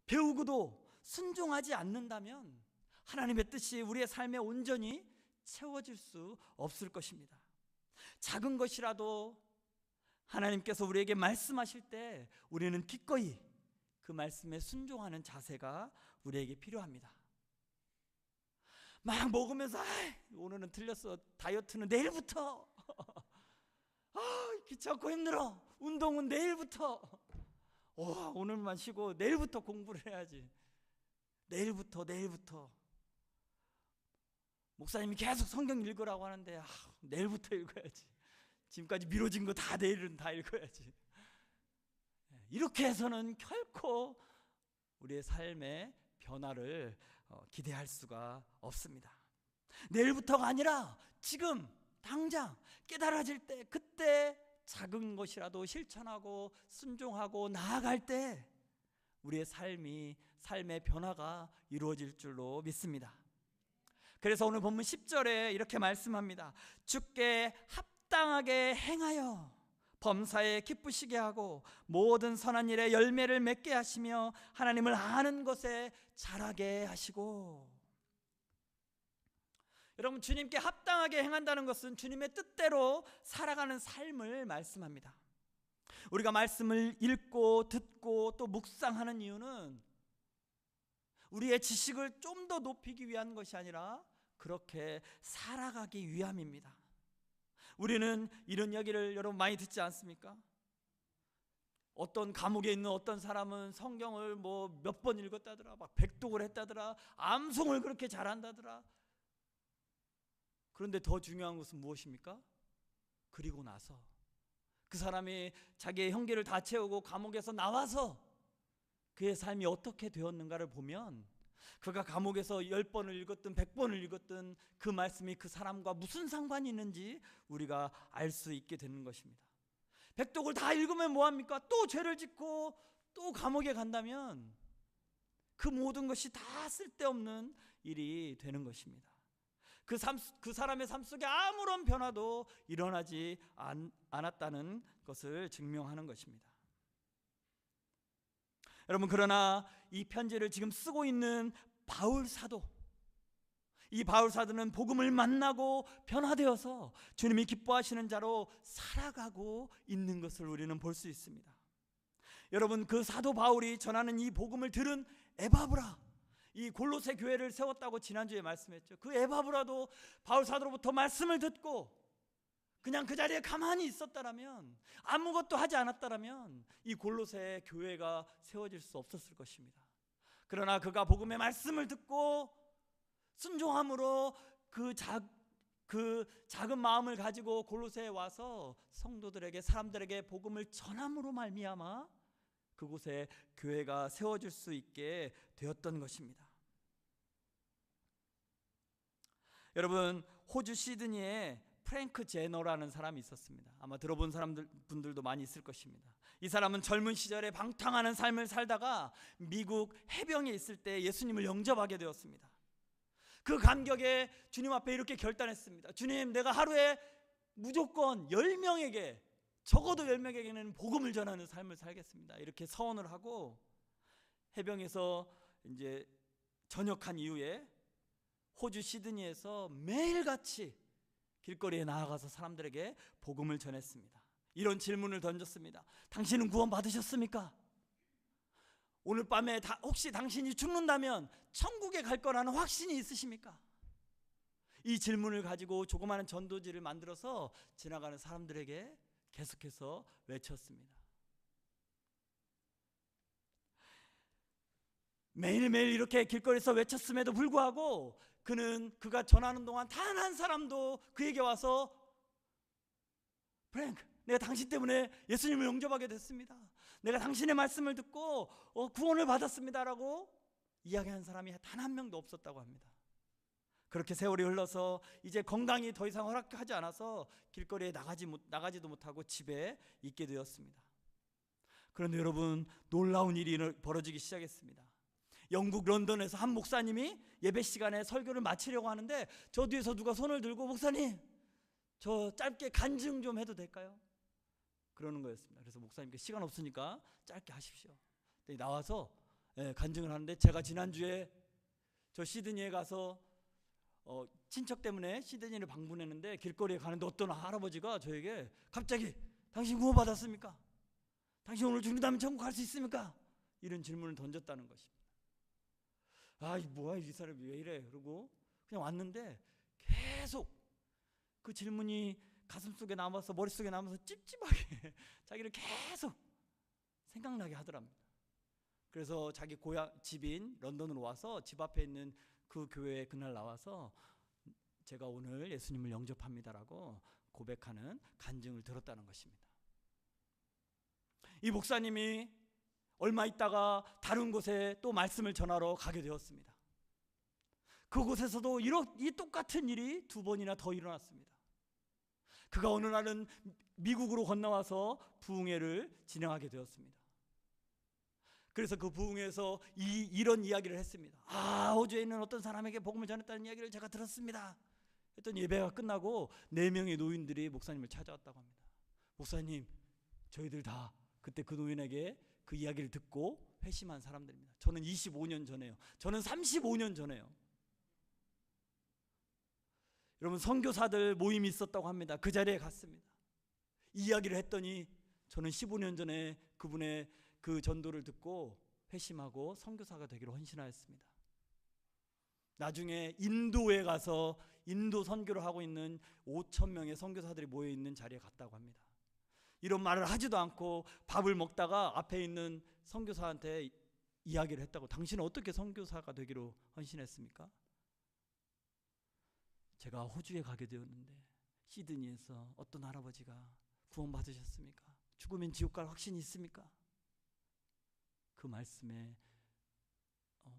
배우고도 순종하지 않는다면 하나님의 뜻이 우리의 삶에 온전히 채워질 수 없을 것입니다. 작은 것이라도 하나님께서 우리에게 말씀하실 때 우리는 기꺼이 그 말씀에 순종하는 자세가 우리에게 필요합니다. 막 먹으면서 오늘은 틀렸어, 다이어트는 내일부터 귀찮고 힘들어, 운동은 내일부터, 오늘만 쉬고 내일부터 공부를 해야지, 내일부터 목사님이 계속 성경 읽으라고 하는데 내일부터 읽어야지, 지금까지 미뤄진 거 다 내일은 다 읽어야지. 이렇게 해서는 결코 우리의 삶의 변화를 기대할 수가 없습니다. 내일부터가 아니라 지금 당장 깨달아질 때, 그때 작은 것이라도 실천하고 순종하고 나아갈 때 우리의 삶의 변화가 이루어질 줄로 믿습니다. 그래서 오늘 본문 10절에 이렇게 말씀합니다. 주께 합당하게 행하여 범사에 기쁘시게 하고 모든 선한 일에 열매를 맺게 하시며 하나님을 아는 것에 자라게 하시고. 여러분, 주님께 합당하게 행한다는 것은 주님의 뜻대로 살아가는 삶을 말씀합니다. 우리가 말씀을 읽고 듣고 또 묵상하는 이유는 우리의 지식을 좀 더 높이기 위한 것이 아니라 그렇게 살아가기 위함입니다. 우리는 이런 이야기를 여러분 많이 듣지 않습니까? 어떤 감옥에 있는 어떤 사람은 성경을 몇 번 읽었다더라, 막 백독을 했다더라, 암송을 그렇게 잘한다더라. 그런데 더 중요한 것은 무엇입니까? 그리고 나서 그 사람이 자기의 형기를 다 채우고 감옥에서 나와서 그의 삶이 어떻게 되었는가를 보면 그가 감옥에서 10번을 읽었든 100번을 읽었든 그 말씀이 그 사람과 무슨 상관이 있는지 우리가 알 수 있게 되는 것입니다. 백독을 다 읽으면 뭐합니까? 또 죄를 짓고 또 감옥에 간다면 그 모든 것이 다 쓸데없는 일이 되는 것입니다. 그 사람의 삶 속에 아무런 변화도 일어나지 않았다는 것을 증명하는 것입니다. 여러분, 그러나 이 편지를 지금 쓰고 있는 바울 사도, 이 바울 사도는 복음을 만나고 변화되어서 주님이 기뻐하시는 자로 살아가고 있는 것을 우리는 볼 수 있습니다. 여러분, 그 사도 바울이 전하는 이 복음을 들은 에바브라, 이 골로새 교회를 세웠다고 지난주에 말씀했죠. 그 에바브라도 바울 사도로부터 말씀을 듣고 그냥 그 자리에 가만히 있었다라면, 아무것도 하지 않았다라면 이 골로새 교회가 세워질 수 없었을 것입니다. 그러나 그가 복음의 말씀을 듣고 순종함으로 그 작은 마음을 가지고 골로새에 와서 성도들에게, 사람들에게 복음을 전함으로 말미암아 그곳에 교회가 세워질 수 있게 되었던 것입니다. 여러분, 호주 시드니에 프랭크 제너라는 사람이 있었습니다. 아마 들어본 분들도 많이 있을 것입니다. 이 사람은 젊은 시절에 방탕하는 삶을 살다가 미국 해병에 있을 때 예수님을 영접하게 되었습니다. 그 감격에 주님 앞에 이렇게 결단했습니다. 주님, 내가 하루에 무조건 10명에게, 적어도 10명에게는 복음을 전하는 삶을 살겠습니다. 이렇게 서원을 하고 해병에서 이제 전역한 이후에 호주 시드니에서 매일같이 길거리에 나아가서 사람들에게 복음을 전했습니다. 이런 질문을 던졌습니다. 당신은 구원 받으셨습니까? 오늘 밤에 혹시 당신이 죽는다면 천국에 갈 거라는 확신이 있으십니까? 이 질문을 가지고 조그마한 전도지를 만들어서 지나가는 사람들에게 계속해서 외쳤습니다. 매일매일 이렇게 길거리에서 외쳤음에도 불구하고 그가 전하는 동안 단 한 사람도 그에게 와서 프랭크, 내가 당신 때문에 예수님을 영접하게 됐습니다, 내가 당신의 말씀을 듣고 구원을 받았습니다 라고 이야기한 사람이 단 한 명도 없었다고 합니다. 그렇게 세월이 흘러서 이제 건강이 더 이상 허락하지 않아서 길거리에 나가지도 못하고 집에 있게 되었습니다. 그런데 여러분, 놀라운 일이 벌어지기 시작했습니다. 영국 런던에서 한 목사님이 예배 시간에 설교를 마치려고 하는데 저 뒤에서 누가 손을 들고, 목사님 저 짧게 간증 좀 해도 될까요? 그러는 거였습니다. 그래서 목사님께 시간 없으니까 짧게 하십시오. 나와서 간증을 하는데, 제가 지난주에 저 시드니에 가서 친척 때문에 시드니를 방문했는데 길거리에 가는데 어떤 할아버지가 저에게 갑자기 당신 구원 받았습니까? 당신 오늘 죽는다면 천국 갈 수 있습니까? 이런 질문을 던졌다는 것입니다. 아, 이 뭐야, 이 사람이 왜 이래? 그러고 그냥 왔는데 계속 그 질문이 가슴속에 남아서 머릿속에 남아서 찝찝하게 자기를 계속 생각나게 하더랍니다. 그래서 자기 고향 집인 런던으로 와서 집 앞에 있는 그 교회에 그날 나와서 제가 오늘 예수님을 영접합니다라고 고백하는 간증을 들었다는 것입니다. 이 목사님이 얼마 있다가 다른 곳에 또 말씀을 전하러 가게 되었습니다. 그곳에서도 이 똑같은 일이 2번이나 더 일어났습니다. 그가 어느 날은 미국으로 건너와서 부흥회를 진행하게 되었습니다. 그래서 그 부흥회에서 이런 이야기를 했습니다. 호주에 있는 어떤 사람에게 복음을 전했다는 이야기를 제가 들었습니다. 했더니 예배가 끝나고 4명의 노인들이 목사님을 찾아왔다고 합니다. 목사님, 저희들 다 그때 그 노인에게 그 이야기를 듣고 회심한 사람들입니다. 저는 25년 전에요. 저는 35년 전에요. 여러분, 선교사들 모임이 있었다고 합니다. 그 자리에 갔습니다. 이 이야기를 했더니 저는 15년 전에 그분의 그 전도를 듣고 회심하고 선교사가 되기로 헌신하였습니다. 나중에 인도에 가서 인도 선교를 하고 있는 5,000명의 선교사들이 모여있는 자리에 갔다고 합니다. 이런 말을 하지도 않고 밥을 먹다가 앞에 있는 선교사한테 이야기를 했다고. 당신은 어떻게 선교사가 되기로 헌신했습니까? 제가 호주에 가게 되었는데 시드니에서 어떤 할아버지가 구원 받으셨습니까? 죽으면 지옥 갈 확신이 있습니까? 그 말씀에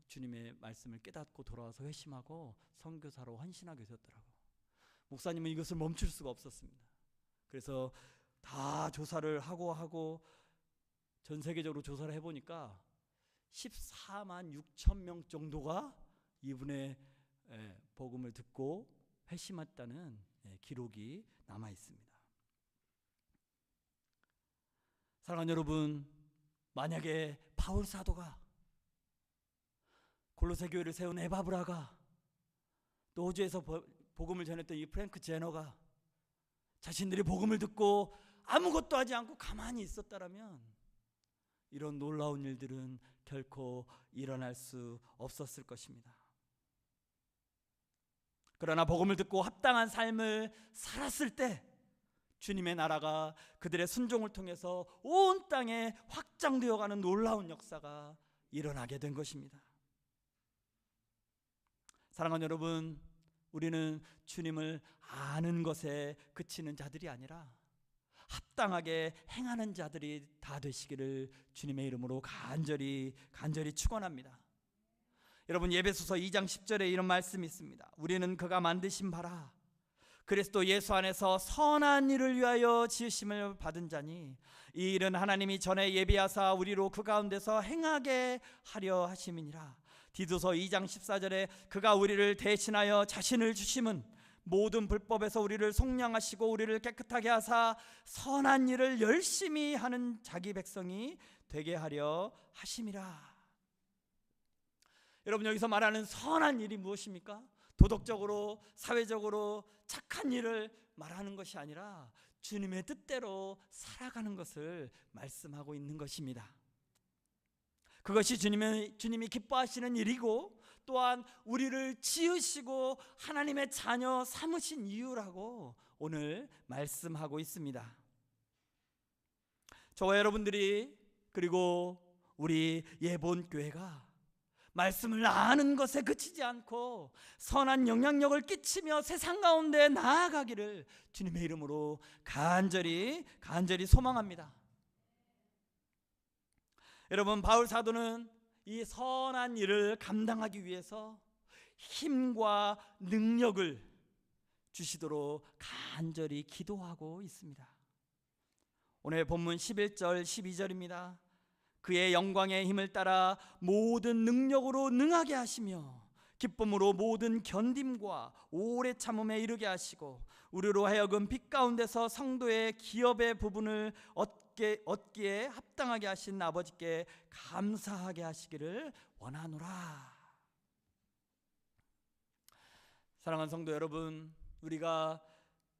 주님의 말씀을 깨닫고 돌아와서 회심하고 선교사로 헌신하게 되었더라고요. 목사님은 이것을 멈출 수가 없었습니다. 그래서 다 조사를 하고 전 세계적으로 조사를 해보니까 14만 6천 명 정도가 이분의 복음을 듣고 회심했다는 기록이 남아 있습니다. 사랑하는 여러분, 만약에 바울 사도가, 골로새 교회를 세운 에바브라가, 또 호주에서 복음을 전했던 이 프랭크 제너가 자신들이 복음을 듣고 아무것도 하지 않고 가만히 있었다라면 이런 놀라운 일들은 결코 일어날 수 없었을 것입니다. 그러나 복음을 듣고 합당한 삶을 살았을 때 주님의 나라가 그들의 순종을 통해서 온 땅에 확장되어가는 놀라운 역사가 일어나게 된 것입니다. 사랑하는 여러분, 우리는 주님을 아는 것에 그치는 자들이 아니라 합당하게 행하는 자들이 다 되시기를 주님의 이름으로 간절히 축원합니다. 여러분, 에베소서 2장 10절에 이런 말씀이 있습니다. 우리는 그가 만드신 바라 그리스도 예수 안에서 선한 일을 위하여 지으심을 받은 자니 이 일은 하나님이 전에 예비하사 우리로 그 가운데서 행하게 하려 하심이니라. 디도서 2장 14절에 그가 우리를 대신하여 자신을 주심은 모든 불법에서 우리를 속량하시고 우리를 깨끗하게 하사 선한 일을 열심히 하는 자기 백성이 되게 하려 하심이라. 여러분, 여기서 말하는 선한 일이 무엇입니까? 도덕적으로, 사회적으로 착한 일을 말하는 것이 아니라 주님의 뜻대로 살아가는 것을 말씀하고 있는 것입니다. 그것이 주님이 기뻐하시는 일이고 또한 우리를 지으시고 하나님의 자녀 삼으신 이유라고 오늘 말씀하고 있습니다. 저와 여러분들이, 그리고 우리 예본교회가 말씀을 아는 것에 그치지 않고 선한 영향력을 끼치며 세상 가운데 나아가기를 주님의 이름으로 간절히 소망합니다. 여러분, 바울 사도는 이 선한 일을 감당하기 위해서 힘과 능력을 주시도록 간절히 기도하고 있습니다. 오늘 본문 11절 12절입니다. 그의 영광의 힘을 따라 모든 능력으로 능하게 하시며 기쁨으로 모든 견딤과 오래 참음에 이르게 하시고 우리로 하여금 빛 가운데서 성도의 기업의 부분을 얻기에 합당하게 하신 아버지께 감사하게 하시기를 원하노라. 사랑하는 성도 여러분, 우리가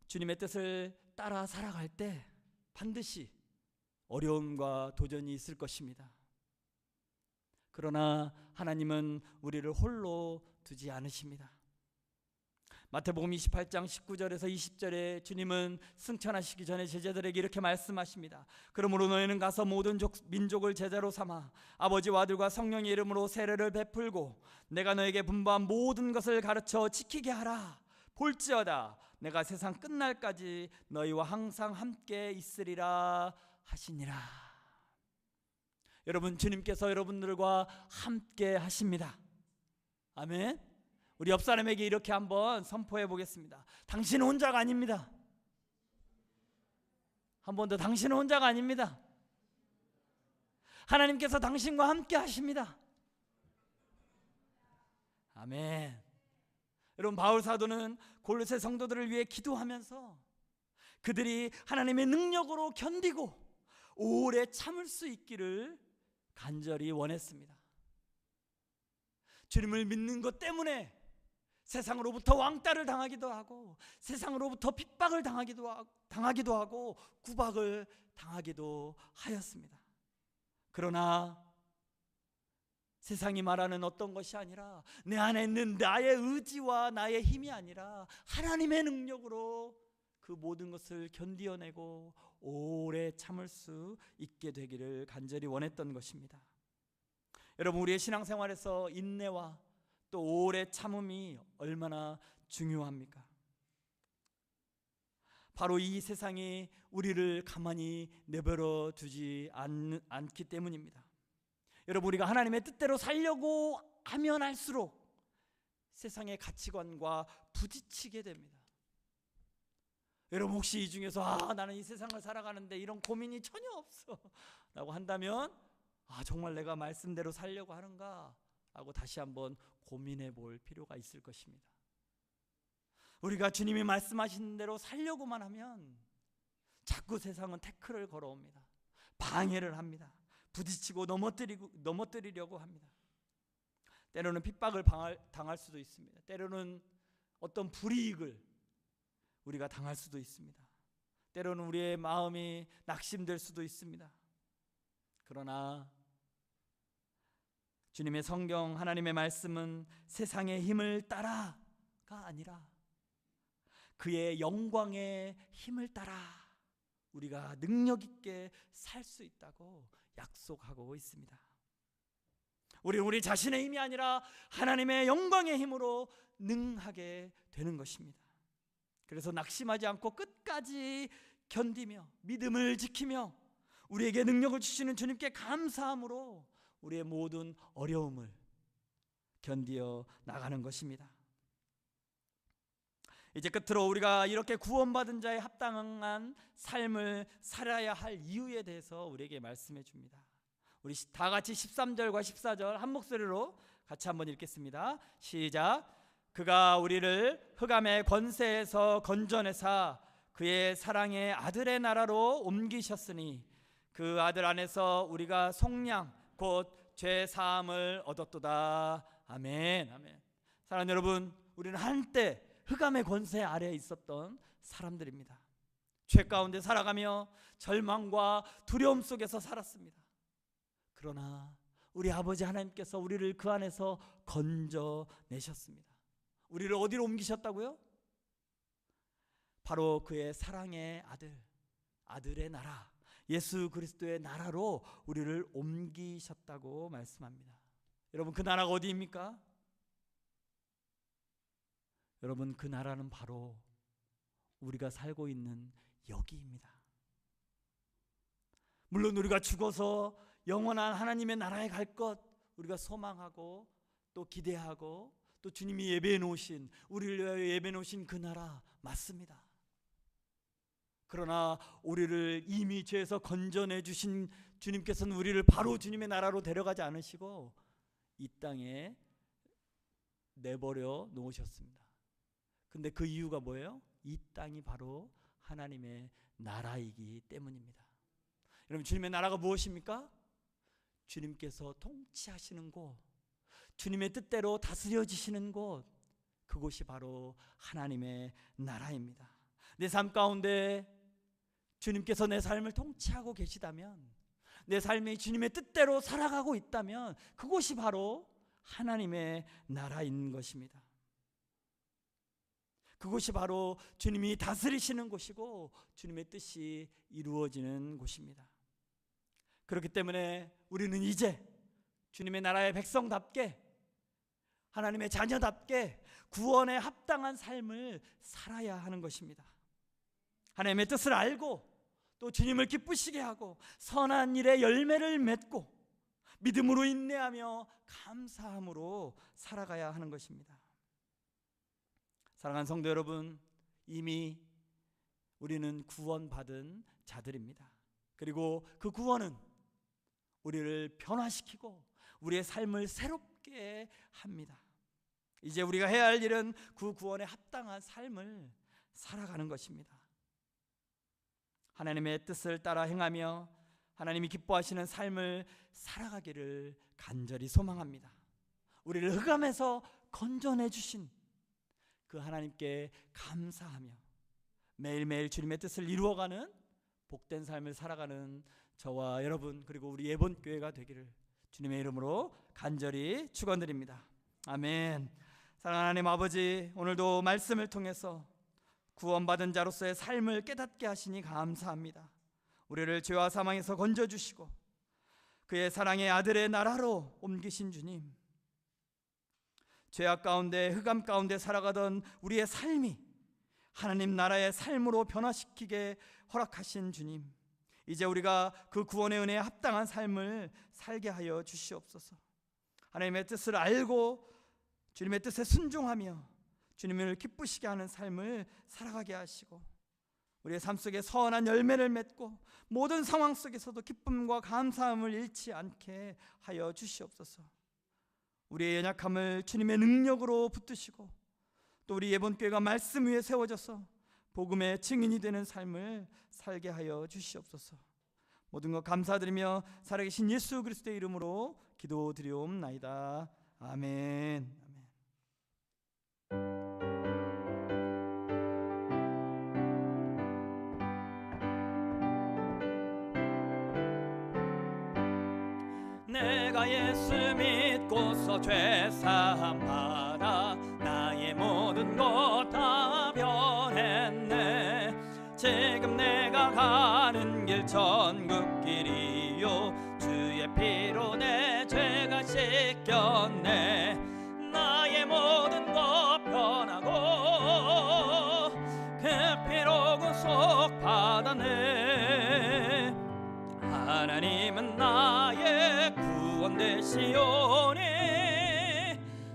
주님의 뜻을 따라 살아갈 때 반드시 어려움과 도전이 있을 것입니다. 그러나 하나님은 우리를 홀로 두지 않으십니다. 마태복음 28장 19절에서 20절에 주님은 승천하시기 전에 제자들에게 이렇게 말씀하십니다. 그러므로 너희는 가서 모든 민족을 제자로 삼아 아버지와 아들과 성령의 이름으로 세례를 베풀고 내가 너에게 분부한 모든 것을 가르쳐 지키게 하라. 볼지어다 내가 세상 끝날까지 너희와 항상 함께 있으리라 하시니라. 여러분, 주님께서 여러분들과 함께 하십니다. 아멘. 우리 옆 사람에게 이렇게 한번 선포해 보겠습니다. 당신은 혼자가 아닙니다. 한 번 더, 당신은 혼자가 아닙니다. 하나님께서 당신과 함께 하십니다. 아멘. 여러분, 바울 사도는 골로새 성도들을 위해 기도하면서 그들이 하나님의 능력으로 견디고 오래 참을 수 있기를 간절히 원했습니다. 주님을 믿는 것 때문에 세상으로부터 왕따를 당하기도 하고 세상으로부터 핍박을 당하기도 하고 구박을 당하기도 하였습니다. 그러나 세상이 말하는 어떤 것이 아니라 내 안에 있는 나의 의지와 나의 힘이 아니라 하나님의 능력으로 그 모든 것을 견디어내고 오래 참을 수 있게 되기를 간절히 원했던 것입니다. 여러분, 우리의 신앙생활에서 인내와 또 오래 참음이 얼마나 중요합니까? 바로 이 세상이 우리를 가만히 내버려 두지 않기 때문입니다. 여러분, 우리가 하나님의 뜻대로 살려고 하면 할수록 세상의 가치관과 부딪히게 됩니다. 여러분, 혹시 이 중에서 나는 이 세상을 살아가는데 이런 고민이 전혀 없어 라고 한다면 정말 내가 말씀대로 살려고 하는가 하고 다시 한번 고민해 볼 필요가 있을 것입니다. 우리가 주님이 말씀하신 대로 살려고만 하면 자꾸 세상은 태클을 걸어옵니다. 방해를 합니다. 부딪히고 넘어뜨리려고 합니다. 때로는 핍박을 당할 수도 있습니다. 때로는 어떤 불이익을 우리가 당할 수도 있습니다. 때로는 우리의 마음이 낙심될 수도 있습니다. 그러나 주님의 성경, 하나님의 말씀은 세상의 힘을 따라가 아니라 그의 영광의 힘을 따라 우리가 능력 있게 살 수 있다고 약속하고 있습니다. 우리는 우리 자신의 힘이 아니라 하나님의 영광의 힘으로 능하게 되는 것입니다. 그래서 낙심하지 않고 끝까지 견디며 믿음을 지키며 우리에게 능력을 주시는 주님께 감사함으로 우리의 모든 어려움을 견디어 나가는 것입니다. 이제 끝으로 우리가 이렇게 구원받은 자에 합당한 삶을 살아야 할 이유에 대해서 우리에게 말씀해 줍니다. 우리 다 같이 13절과 14절 한 목소리로 같이 한번 읽겠습니다. 시작. 그가 우리를 흑암의 권세에서 건져내사 그의 사랑의 아들의 나라로 옮기셨으니 그 아들 안에서 우리가 속량 곧 죄 사함을 얻었도다. 아멘. 아멘. 사랑하는 여러분, 우리는 한때 흑암의 권세 아래에 있었던 사람들입니다. 죄 가운데 살아가며 절망과 두려움 속에서 살았습니다. 그러나 우리 아버지 하나님께서 우리를 그 안에서 건져내셨습니다. 우리를 어디로 옮기셨다고요? 바로 그의 사랑의 아들의 나라, 예수 그리스도의 나라로 우리를 옮기셨다고 말씀합니다. 여러분, 그 나라가 어디입니까? 여러분, 그 나라는 바로 우리가 살고 있는 여기입니다. 물론 우리가 죽어서 영원한 하나님의 나라에 갈 것 우리가 소망하고 또 기대하고 또 주님이 예배해 놓으신, 우리를 위하여 예배해 놓으신 그 나라 맞습니다. 그러나 우리를 이미 죄에서 건져내 주신 주님께서는 우리를 바로 주님의 나라로 데려가지 않으시고 이 땅에 내버려 놓으셨습니다. 근데 그 이유가 뭐예요? 이 땅이 바로 하나님의 나라이기 때문입니다. 여러분, 주님의 나라가 무엇입니까? 주님께서 통치하시는 곳, 주님의 뜻대로 다스려지시는 곳, 그곳이 바로 하나님의 나라입니다. 내 삶 가운데 주님께서 내 삶을 통치하고 계시다면, 내 삶이 주님의 뜻대로 살아가고 있다면 그곳이 바로 하나님의 나라인 것입니다. 그곳이 바로 주님이 다스리시는 곳이고 주님의 뜻이 이루어지는 곳입니다. 그렇기 때문에 우리는 이제 주님의 나라의 백성답게, 하나님의 자녀답게 구원에 합당한 삶을 살아야 하는 것입니다. 하나님의 뜻을 알고 또 주님을 기쁘시게 하고 선한 일의 열매를 맺고 믿음으로 인내하며 감사함으로 살아가야 하는 것입니다. 사랑하는 성도 여러분, 이미 우리는 구원받은 자들입니다. 그리고 그 구원은 우리를 변화시키고 우리의 삶을 새롭게 합니다. 이제 우리가 해야 할 일은 그 구원에 합당한 삶을 살아가는 것입니다. 하나님의 뜻을 따라 행하며 하나님이 기뻐하시는 삶을 살아가기를 간절히 소망합니다. 우리를 흑암에서 건져내 주신 그 하나님께 감사하며 매일매일 주님의 뜻을 이루어가는 복된 삶을 살아가는 저와 여러분, 그리고 우리 예본교회가 되기를 주님의 이름으로 간절히 축원드립니다. 아멘. 사랑하는 하나님 아버지, 오늘도 말씀을 통해서 구원받은 자로서의 삶을 깨닫게 하시니 감사합니다. 우리를 죄와 사망에서 건져주시고 그의 사랑의 아들의 나라로 옮기신 주님, 죄악 가운데 흑암 가운데 살아가던 우리의 삶이 하나님 나라의 삶으로 변화시키게 허락하신 주님, 이제 우리가 그 구원의 은혜에 합당한 삶을 살게 하여 주시옵소서. 하나님의 뜻을 알고 주님의 뜻에 순종하며 주님을 기쁘시게 하는 삶을 살아가게 하시고 우리의 삶 속에 선한 열매를 맺고 모든 상황 속에서도 기쁨과 감사함을 잃지 않게 하여 주시옵소서. 우리의 연약함을 주님의 능력으로 붙드시고 또 우리 예본교회가 말씀 위에 세워져서 복음의 증인이 되는 삶을 살게 하여 주시옵소서. 모든 것 감사드리며 살아계신 예수 그리스도의 이름으로 기도드리옵나이다. 아멘. 내가 예수 믿고서 죄사함 받아 나의 모든 것 다 변했네. 지금 내가 가는 길 천국 길이요 주의 피로 내 죄가 씻겼네. 나의 모든 것 변하고 그 피로 구속 받았네. 하나님은 나의 구원 되시오니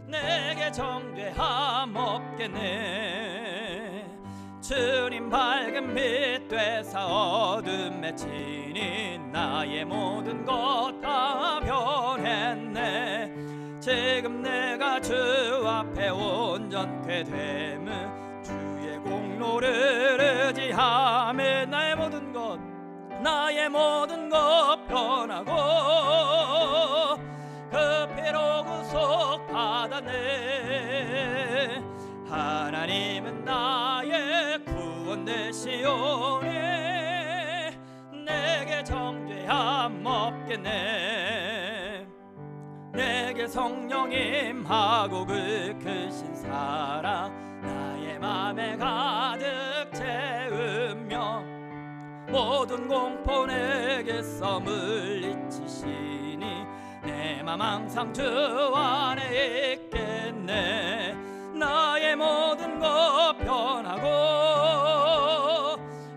내게 정죄함 없겠네. 주님 밝은 빛 되사 어둠에 치니 나의 모든 것 다 변했네. 지금 내가 주 앞에 온전케 됨은 주의 공로를 의지하며 나의 모든 것 변하고 그 피로 구속 받았네. 하나님은 나의 구원 되시오니 내게 정죄함 없겠네. 내게 성령 임하고 그 크신 사랑 나의 맘에 가득 채우며 모든 공포 내게서 물리치시니 내 맘 항상 주 안에 있겠네. 나의 모든 것 변하고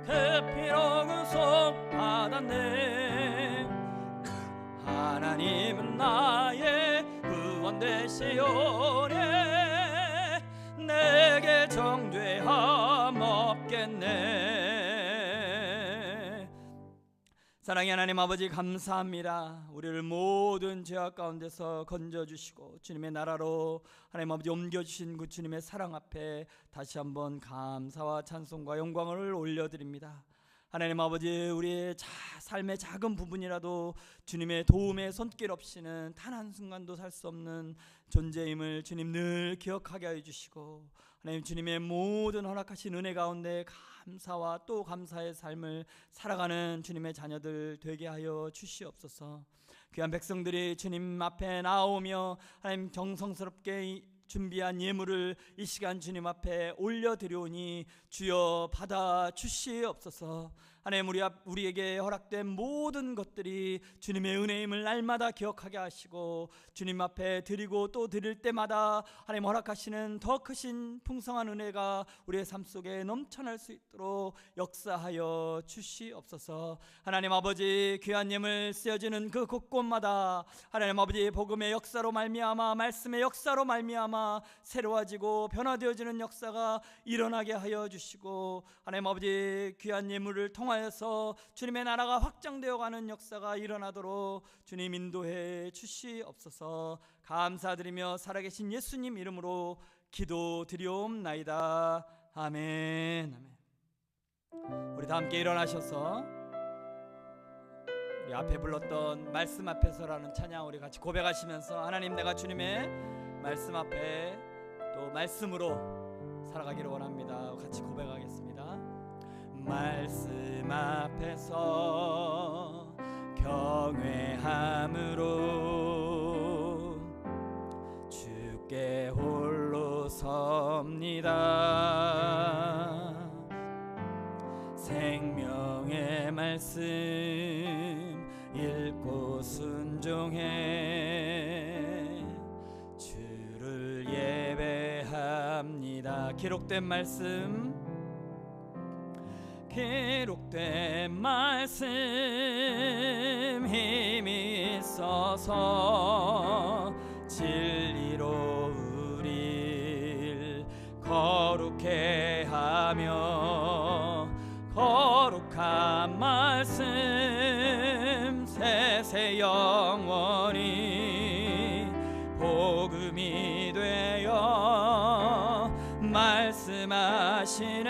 그 피로 구속받았네. 하나님은 나의 구원 되시오래. 내게 정죄함 없겠네. 사랑의 하나님 아버지, 감사합니다. 우리를 모든 죄악 가운데서 건져주시고 주님의 나라로 하나님 아버지 옮겨주신 그 주님의 사랑 앞에 다시 한번 감사와 찬송과 영광을 올려드립니다. 하나님 아버지, 우리의 삶의 작은 부분이라도 주님의 도움의 손길 없이는 단 한순간도 살 수 없는 존재임을 주님 늘 기억하게 해주시고, 하나님 주님의 모든 허락하신 은혜 가운데 감사와 또 감사의 삶을 살아가는 주님의 자녀들 되게 하여 주시옵소서. 귀한 백성들이 주님 앞에 나오며 하나님 정성스럽게 준비한 예물을 이 시간 주님 앞에 올려드려오니 주여 받아 주시옵소서. 하나님, 우리에게 허락된 모든 것들이 주님의 은혜임을 날마다 기억하게 하시고 주님 앞에 드리고 또 드릴 때마다 하나님 허락하시는 더 크신 풍성한 은혜가 우리의 삶 속에 넘쳐날 수 있도록 역사하여 주시옵소서. 하나님 아버지, 귀한 예물 쓰여지는 그 곳곳마다 하나님 아버지 복음의 역사로 말미암아, 말씀의 역사로 말미암아 새로워지고 변화되어지는 역사가 일어나게 하여 주시고, 하나님 아버지 귀한 예물을 통하여서 주님의 나라가 확장되어가는 역사가 일어나도록 주님 인도해 주시옵소서. 감사드리며 살아계신 예수님 이름으로 기도드리옵나이다. 아멘. 우리 다 함께 일어나셔서 우리 앞에 불렀던 말씀 앞에서라는 찬양 우리 같이 고백하시면서, 하나님, 내가 주님의 말씀 앞에 또 말씀으로 살아가기를 원합니다. 같이 고백하겠습니다. 말씀 앞에서 경외함으로 주께 홀로 섭니다. 생명의 말씀 읽고 순종해 주를 예배합니다. 기록된 말씀, 기록된 말씀 힘이 있어서 진리로 우릴 거룩해 하며, 거룩한 말씀 세세 영원히 복음이 되어 말씀하시네.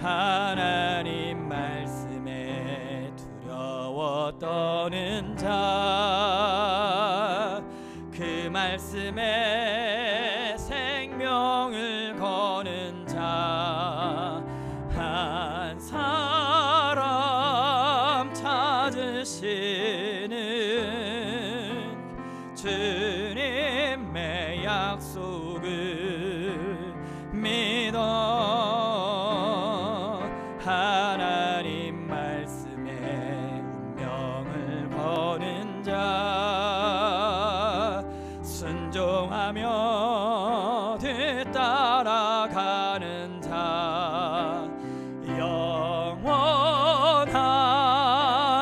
하나님 말씀에 두려워 떠는 자, 그 말씀에 생명을 거는 자, 한 사람 찾으시는 주님의 약속을 믿어 하나님 말씀에 운명을 거는 자, 순종하며 뒤따라가는 자, 영원한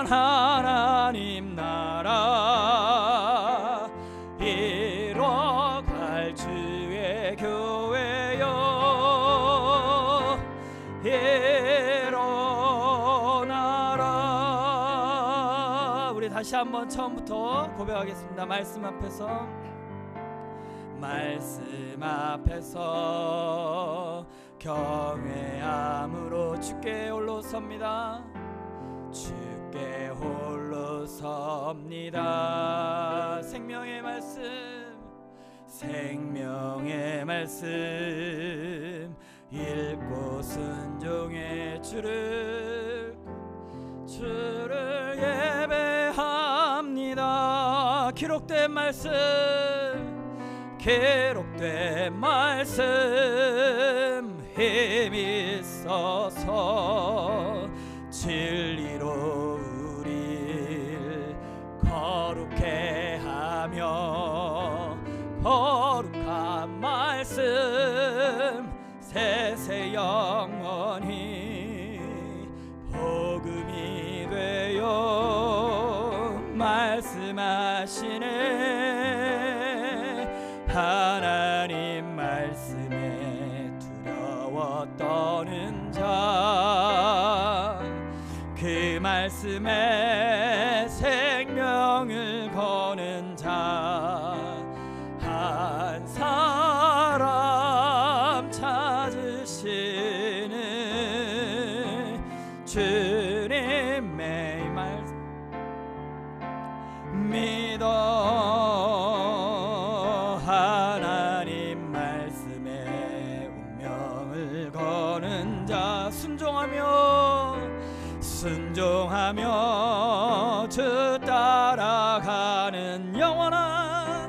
하나님 나라 이뤄갈 주의 교회여 일어나라. 우리 다시 한번 처음부터 고백하겠습니다. 말씀 앞에서 경외함으로 주께 홀로 섭니다. 주께 홀로 섭니다. 생명의 말씀 읽고 순종해 주를 예배합니다. 기록된 말씀 힘이 있어서 진리로 우릴 말씀하시네. 하나님 말씀에 두려워 떠는 자, 그 말씀에 생명을 거는 자, 한 사람 찾으시는 주님의 말씀 믿어. 하나님 말씀에 운명을 거는 자, 순종하며 주 따라가는 영원한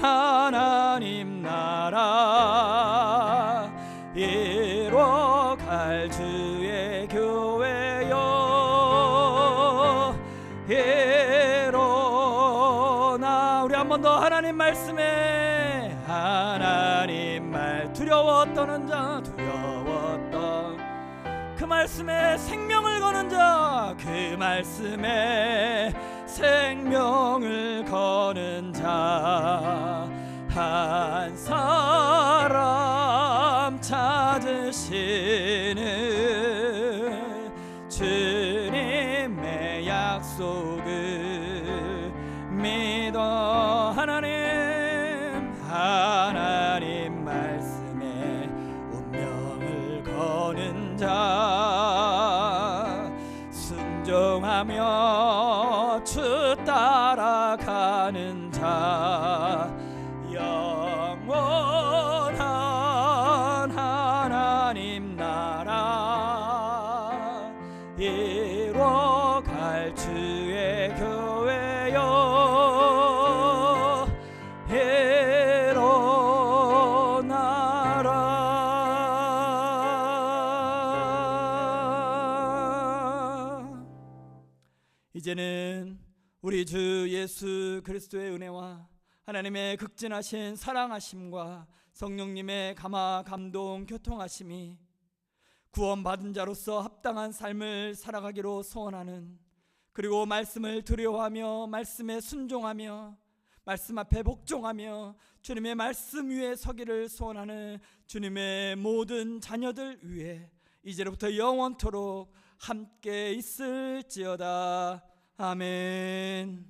하나님 나라 이뤄갈 주의 교회여 이뤄나. 우리 한 번 더 하나님 말씀에, 하나님 말 두려워 떠는 자, 두려웠던 그 말씀에 생명을 거는 자, 그 말씀에 생명을 거는 자, 한 사람 찾으시는 주님의 약속을 믿어. 하나님 말씀에 운명을 거는 자, 순종하며 주 따라가는 자, 영원한 하나님 나라 이뤄갈 주의 교회여 일어나라. 이제는 우리 주 예수 그리스도의 은혜와 하나님의 극진하신 사랑하심과 성령님의 감화 감동 교통하심이 구원받은 자로서 합당한 삶을 살아가기로 소원하는, 그리고 말씀을 두려워하며 말씀에 순종하며 말씀 앞에 복종하며 주님의 말씀 위에 서기를 소원하는 주님의 모든 자녀들 위해 이제로부터 영원토록 함께 있을지어다. 아멘.